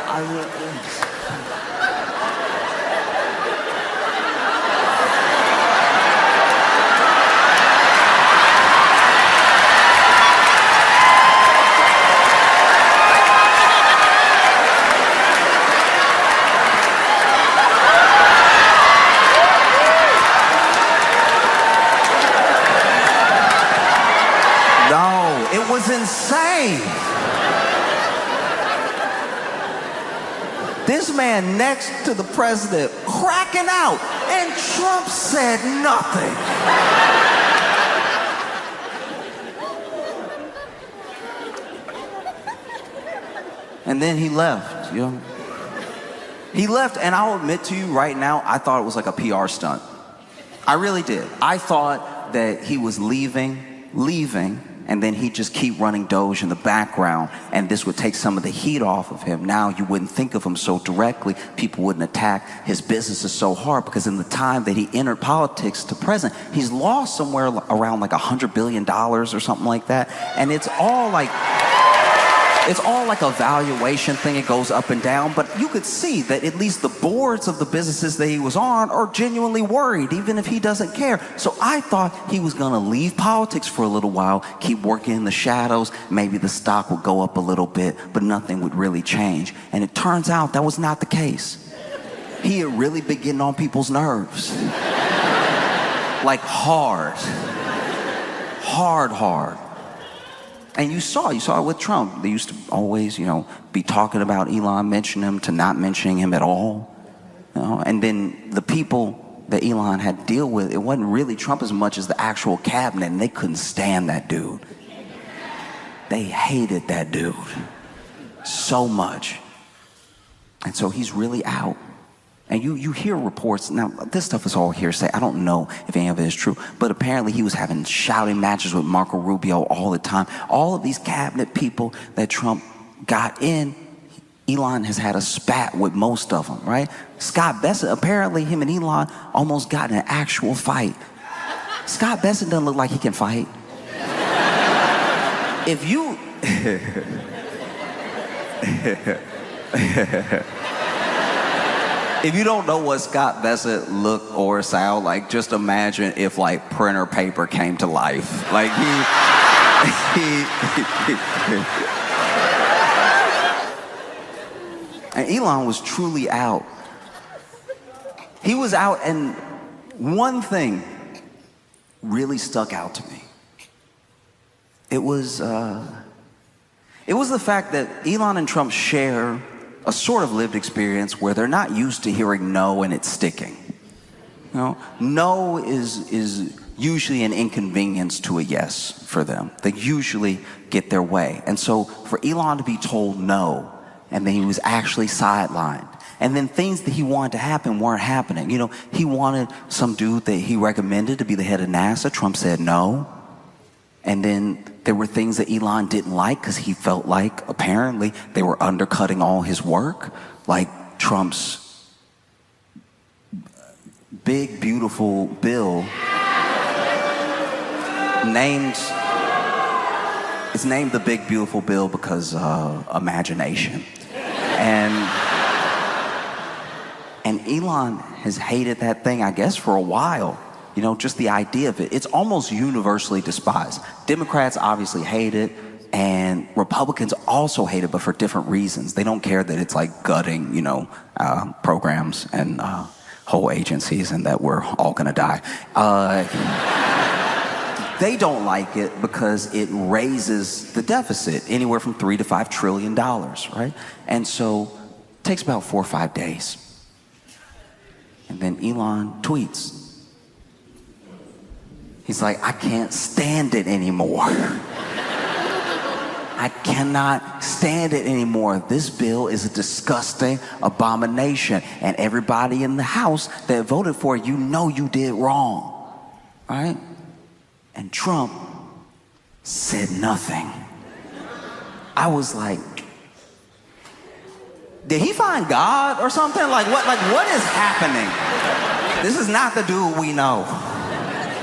no, it was insane. This man next to the president cracking out, and Trump said nothing. And then he left, He left, and I'll admit to you right now, I thought it was like a PR stunt. I really did. I thought that he was leaving, and then he'd just keep running Doge in the background, and this would take some of the heat off of him. Now you wouldn't think of him so directly. People wouldn't attack his businesses so hard, because in the time that he entered politics to present, he's lost somewhere around like $100 billion or something like that. And it's all like a valuation thing. It goes up and down, but you could see that at least the boards of the businesses that he was on are genuinely worried, even if he doesn't care. So I thought he was gonna leave politics for a little while, keep working in the shadows. Maybe the stock would go up a little bit, but nothing would really change. And it turns out that was not the case. He had really been getting on people's nerves. Like hard. And you saw it with Trump. They used to always, be talking about Elon, mention him, to not mentioning him at all. And then the people that Elon had to deal with, it wasn't really Trump as much as the actual cabinet, and they couldn't stand that dude. They hated that dude so much. And so he's really out. And you hear reports, now this stuff is all hearsay, I don't know if any of it is true, but apparently he was having shouting matches with Marco Rubio all the time. All of these cabinet people that Trump got in, Elon has had a spat with most of them, right? Scott Bessent, apparently him and Elon almost got in an actual fight. Scott Bessent doesn't look like he can fight. if you if you don't know what Scott Bassett look or sound like, just imagine if like printer paper came to life. Like and Elon was truly out. He was out, and one thing really stuck out to me. It was the fact that Elon and Trump share a sort of lived experience where they're not used to hearing no and it's sticking. You know, no is usually an inconvenience to a yes for them. They usually get their way. And so for Elon to be told no, and then he was actually sidelined, and then things that he wanted to happen weren't happening. You know, he wanted some dude that he recommended to be the head of NASA. Trump said no. And then there were things that Elon didn't like because he felt like apparently they were undercutting all his work, like Trump's big, beautiful bill it's named the Big Beautiful Bill because imagination. And Elon has hated that thing, I guess, for a while. You know, just the idea of it. It's almost universally despised. Democrats obviously hate it, and Republicans also hate it, but for different reasons. They don't care that it's like gutting, you know, programs and whole agencies and that we're all gonna die. They don't like it because it raises the deficit anywhere from $3 to $5 trillion, right? And so it takes about 4 or 5 days. And then Elon tweets. He's like, I can't stand it anymore. I cannot stand it anymore. This bill is a disgusting abomination. And everybody in the House that voted for it, you know you did wrong, right? And Trump said nothing. I was like, did he find God or something? Like what is happening? This is not the dude we know.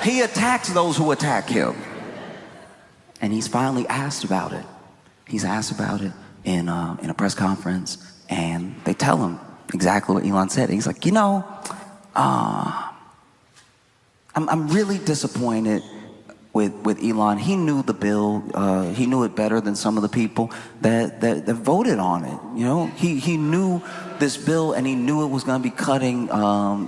He attacks those who attack him. And he's finally asked about it. He's asked about it in a press conference, and they tell him exactly what Elon said. He's like, you know, I'm really disappointed with Elon. He knew the bill. He knew it better than some of the people that voted on it. You know, he knew this bill, and he knew it was going to be cutting,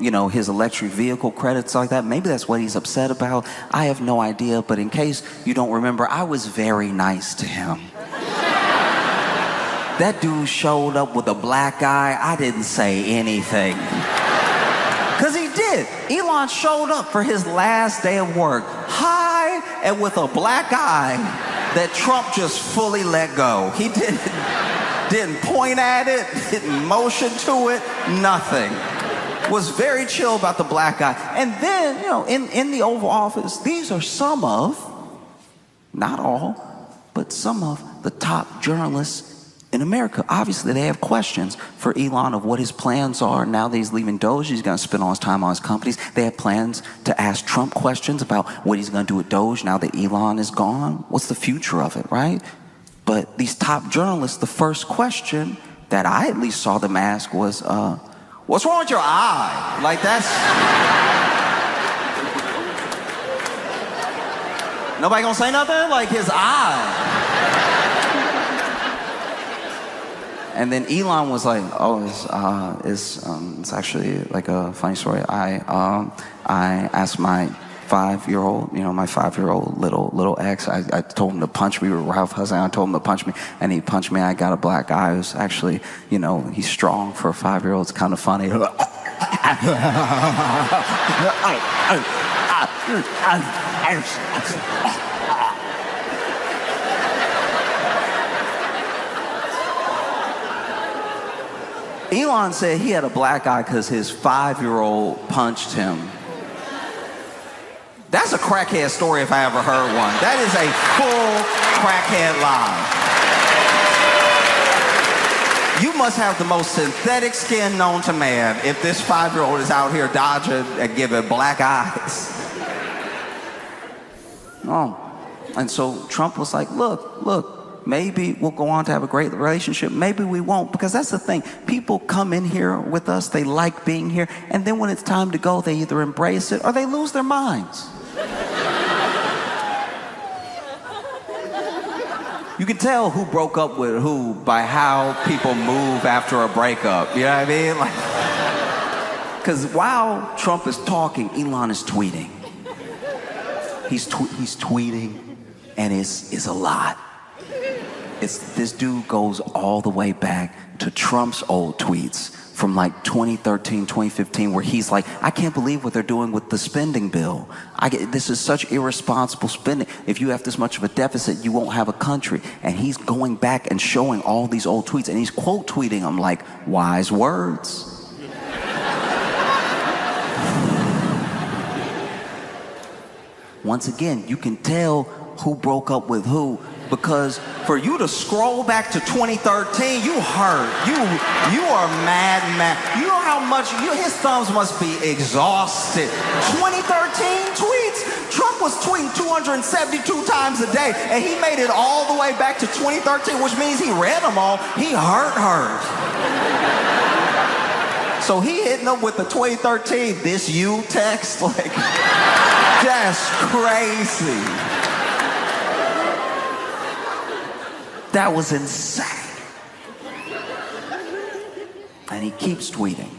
you know, his electric vehicle credits like that. Maybe that's what he's upset about. I have no idea. But in case you don't remember, I was very nice to him. That dude showed up with a black eye. I didn't say anything. Because he did. Elon showed up for his last day of work, high and with a black eye that Trump just fully let go. He didn't point at it, didn't motion to it, nothing. Was very chill about the black eye. And then, you know, in the Oval Office, these are some of, not all, but some of the top journalists in America. Obviously, they have questions for Elon of what his plans are. Now that he's leaving Doge, he's going to spend all his time on his companies. They have plans to ask Trump questions about what he's going to do with Doge now that Elon is gone. What's the future of it, right? But these top journalists, the first question that I at least saw them ask was, what's wrong with your eye? Like that's... Nobody gonna say nothing? Like his eye. And then Elon was like, "Oh, it's actually like a funny story. I asked my 5-year-old, you know, my 5-year-old little ex. I told him to punch me with Ralph Hussein. I told him to punch me, and he punched me. I got a black eye. It was actually, you know, he's strong for a 5-year-old. It's kind of funny." Elon said he had a black eye because his 5-year-old punched him. That's a crackhead story if I ever heard one. That is a full crackhead lie. You must have the most synthetic skin known to man if this 5-year-old is out here dodging and giving black eyes. Oh. And so Trump was like, look, maybe we'll go on to have a great relationship. Maybe we won't, because that's the thing. People come in here with us, they like being here, and then when it's time to go, they either embrace it or they lose their minds. You can tell who broke up with who by how people move after a breakup. You know what I mean? Like, because while Trump is talking, Elon is tweeting. He's tweeting, and it's a lot. This dude goes all the way back to Trump's old tweets from like 2013, 2015, where he's like, I can't believe what they're doing with the spending bill. This is such irresponsible spending. If you have this much of a deficit, you won't have a country. And he's going back and showing all these old tweets, and he's quote tweeting them like, wise words. Once again, you can tell who broke up with who, because for you to scroll back to 2013, you hurt. You are mad. You know how much his thumbs must be exhausted. 2013 tweets. Trump was tweeting 272 times a day, and he made it all the way back to 2013, which means he read them all. He hurt. So he hitting them with the 2013 "this you" text, like, that's crazy. That was insane. And he keeps tweeting.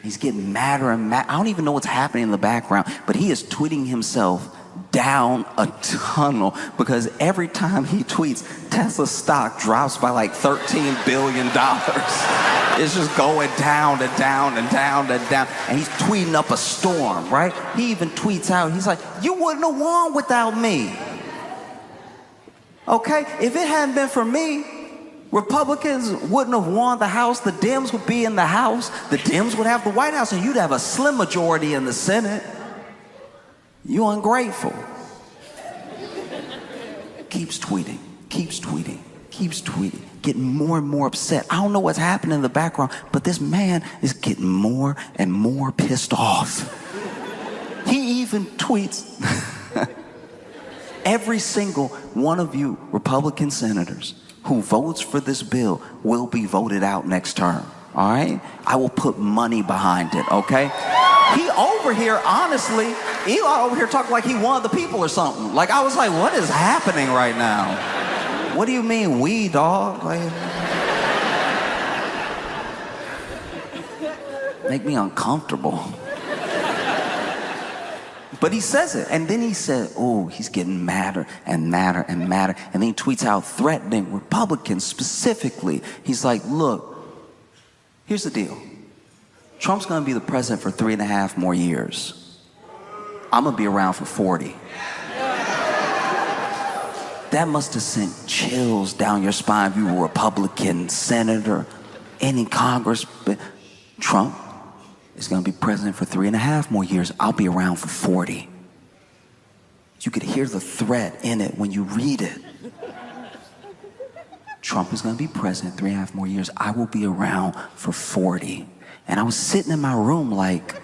He's getting madder and madder. I don't even know what's happening in the background, but he is tweeting himself down a tunnel, because every time he tweets, Tesla stock drops by like $13 billion. It's just going down and down and down and down. And he's tweeting up a storm, right? He even tweets out, he's like, you wouldn't have won without me. Okay, if it hadn't been for me, Republicans wouldn't have won the House. The Dems would be in the House. The Dems would have the White House, and you'd have a slim majority in the Senate. You ungrateful. Keeps tweeting, getting more and more upset. I don't know what's happening in the background, but this man is getting more and more pissed off. He even tweets, every single one of you Republican senators who votes for this bill will be voted out next term, all right? I will put money behind it, okay? He over here, honestly, Elon over here talking like he won the people or something. Like, I was like, what is happening right now? What do you mean, we, dog? Like, make me uncomfortable. But he says it, and then he said, oh, he's getting madder and madder and madder. And then he tweets out threatening Republicans specifically. He's like, look, here's the deal. Trump's gonna be the president for 3.5 more years. I'm gonna be around for 40. That must have sent chills down your spine if you were a Republican senator, any Congress. But Trump is going to be president for 3.5 more years. I'll be around for 40. You could hear the threat in it when you read it. Trump is going to be president 3.5 more years. I will be around for 40. And I was sitting in my room like,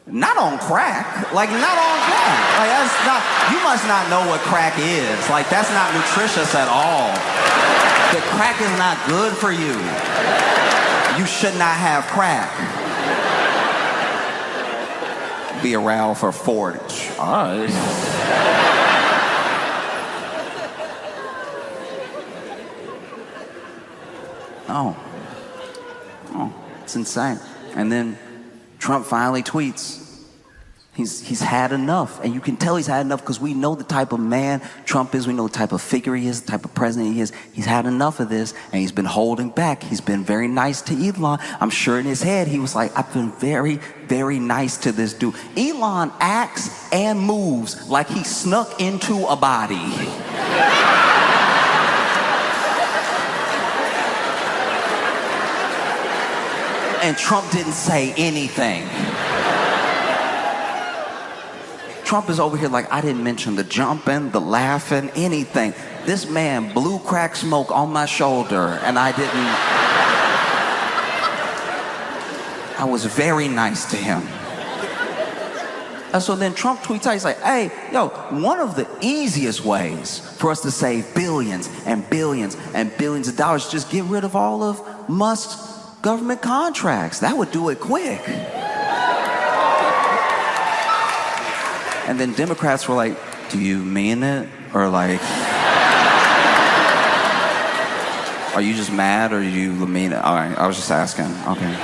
not on crack. Like, not on crack. Like, that's not, you must not know what crack is. Like, that's not nutritious at all. The crack is not good for you. You should not have crack. Be around for 40. All right. Oh, it's insane. And then Trump finally tweets. He's had enough, and you can tell he's had enough because we know the type of man Trump is. We know the type of figure he is, the type of president he is. He's had enough of this, and he's been holding back. He's been very nice to Elon. I'm sure in his head he was like, I've been very, very nice to this dude. Elon acts and moves like he snuck into a body. And Trump didn't say anything. Trump is over here like, I didn't mention the jumping, the laughing, anything. This man blew crack smoke on my shoulder, and I didn't. I was very nice to him. And so then Trump tweets out, he's like, hey, yo, one of the easiest ways for us to save billions and billions and billions of dollars is just get rid of all of Musk's government contracts. That would do it quick. And then Democrats were like, do you mean it? Or like, are you just mad or do you mean it? All right, I was just asking. Okay.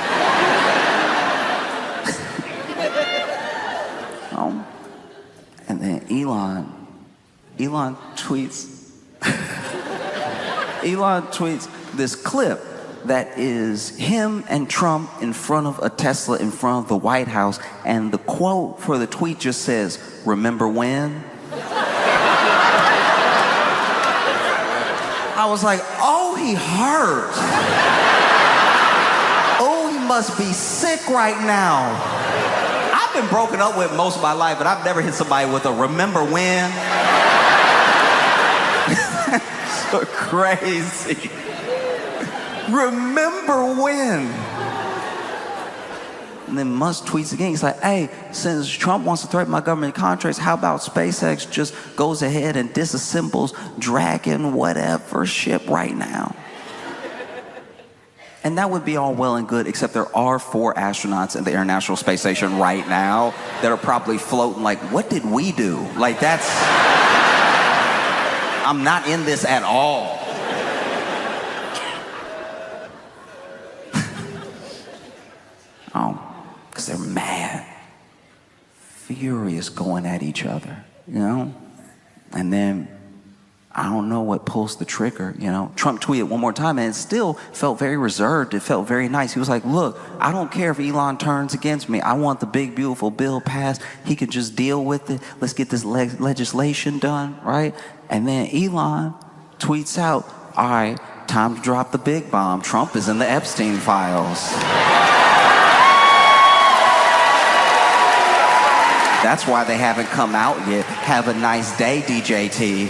And then Elon tweets this clip that is him and Trump in front of a Tesla in front of the White House, and the quote for the tweet just says, "Remember when?" I was like, oh, he hurt. Oh, he must be sick right now. I've been broken up with most of my life, but I've never hit somebody with a remember when. So crazy. Remember when. And then Musk tweets again. He's like, hey, since Trump wants to threaten my government contracts, how about SpaceX just goes ahead and disassembles Dragon whatever ship right now? And that would be all well and good, except there are 4 astronauts in the International Space Station right now that are probably floating like, what did we do? Like, that's... I'm not in this at all. Because they're mad, furious, going at each other, you know? And then, I don't know what pulls the trigger, you know? Trump tweeted one more time, and it still felt very reserved. It felt very nice. He was like, look, I don't care if Elon turns against me. I want the big, beautiful bill passed. He can just deal with it. Let's get this legislation done, right? And then Elon tweets out, all right, time to drop the big bomb. Trump is in the Epstein files. That's why they haven't come out yet. Have a nice day, DJT.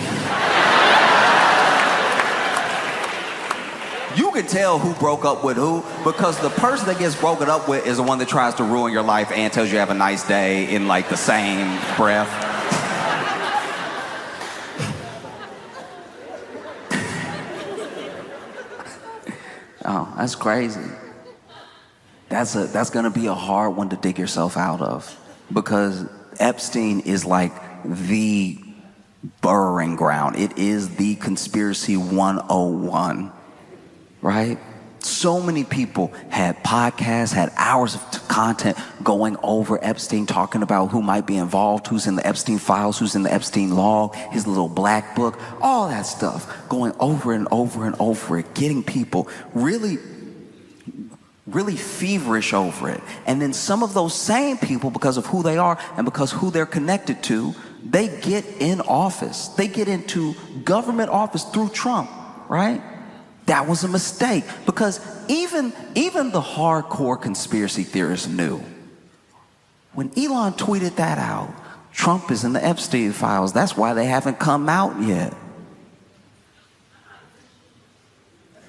You can tell who broke up with who, because the person that gets broken up with is the one that tries to ruin your life and tells you have a nice day in like the same breath. Oh, that's crazy. That's gonna be a hard one to dig yourself out of, because Epstein is like the burying ground. It is the conspiracy 101, right? So many people had podcasts, had hours of content going over Epstein, talking about who might be involved, who's in the Epstein files, who's in the Epstein log, his little black book, all that stuff, going over and over and over it, getting people really feverish over it. And then some of those same people, because of who they are and because who they're connected to, they get in office. They get into government office through Trump, right? That was a mistake, because even the hardcore conspiracy theorists knew. When Elon tweeted that out, Trump is in the Epstein files. That's why they haven't come out yet.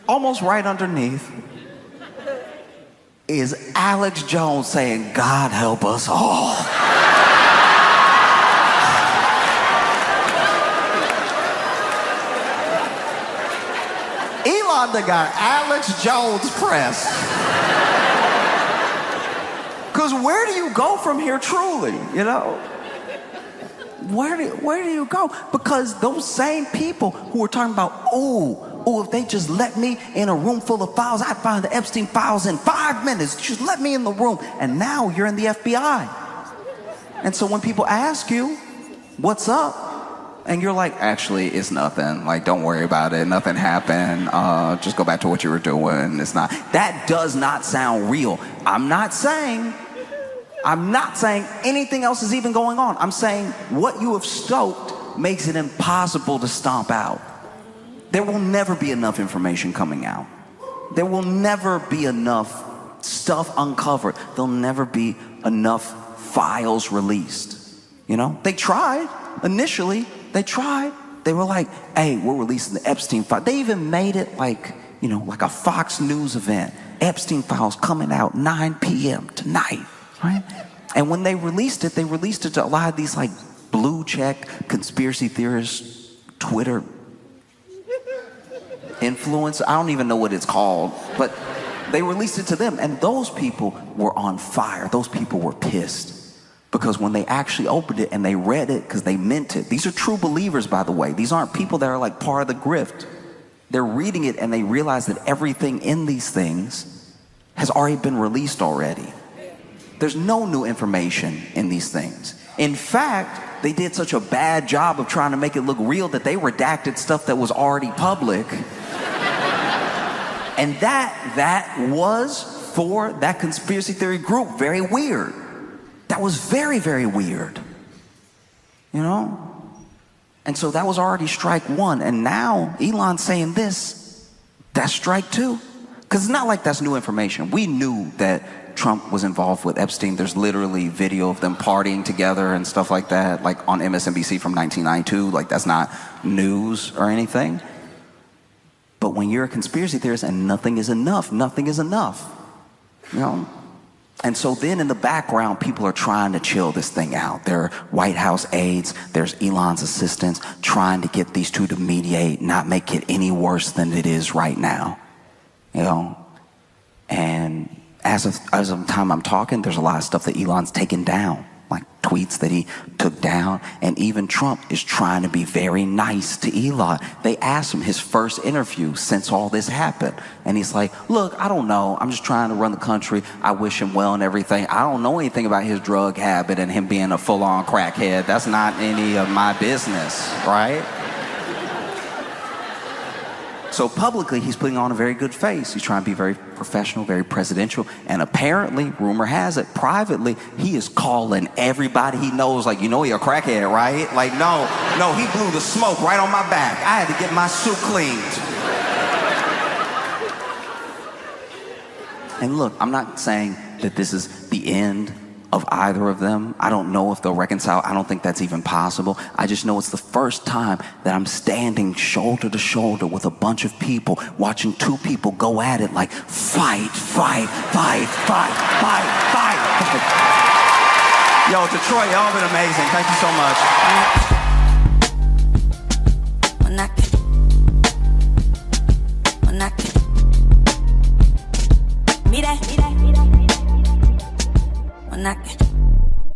Almost right underneath is Alex Jones saying, God help us all. Elon done got Alex Jones press. Because where do you go from here truly, you know? Where do you go? Because those same people who were talking about, if they just let me in a room full of files, I'd find the Epstein files in 5 minutes. Just let me in the room. And now you're in the FBI. And so when people ask you, what's up? And you're like, actually, it's nothing. Like, don't worry about it. Nothing happened. Just go back to what you were doing. It's not. That does not sound real. I'm not saying anything else is even going on. I'm saying what you have stoked makes it impossible to stomp out. There will never be enough information coming out. There will never be enough stuff uncovered. There'll never be enough files released. You know, they tried initially. They tried. They were like, hey, we're releasing the Epstein file. They even made it like, you know, like a Fox News event. Epstein files coming out 9 p.m. tonight, right? And when they released it to a lot of these like blue check conspiracy theorists, Twitter influence. I don't even know what it's called, but they released it to them, and those people were on fire. Those people were pissed because when they actually opened it and they read it, because they meant it. These are true believers, by the way. These aren't people that are like part of the grift. They're reading it and they realize that everything in these things has already been released already. There's no new information in these things. In fact, they did such a bad job of trying to make it look real that they redacted stuff that was already public. And that was, for that conspiracy theory group, very weird. That was very, very weird. You know? And so that was already strike one. And now Elon's saying this, that's strike two. Because it's not like that's new information. We knew that Trump was involved with Epstein. There's literally video of them partying together and stuff like that, like on MSNBC from 1992. Like, that's not news or anything. But when you're a conspiracy theorist and nothing is enough, nothing is enough, you know? And so then in the background, people are trying to chill this thing out. There are White House aides, there's Elon's assistants trying to get these two to mediate, not make it any worse than it is right now, you know? And as of the time I'm talking, there's a lot of stuff that Elon's taken down, like tweets that he took down. And even Trump is trying to be very nice to Elon. They asked him his first interview since all this happened. And he's like, look, I don't know. I'm just trying to run the country. I wish him well and everything. I don't know anything about his drug habit and him being a full-on crackhead. That's not any of my business, right? So publicly, he's putting on a very good face. He's trying to be very professional, very presidential. And apparently, rumor has it, privately, he is calling everybody he knows, like, you know he a crackhead, right? Like, no, he blew the smoke right on my back. I had to get my suit cleaned. And look, I'm not saying that this is the end of either of them. I don't know if they'll reconcile. I don't think that's even possible. I just know it's the first time that I'm standing shoulder to shoulder with a bunch of people, watching two people go at it like fight, fight, fight, fight, fight, fight. Yo, Detroit, y'all been amazing. Thank you so much. When I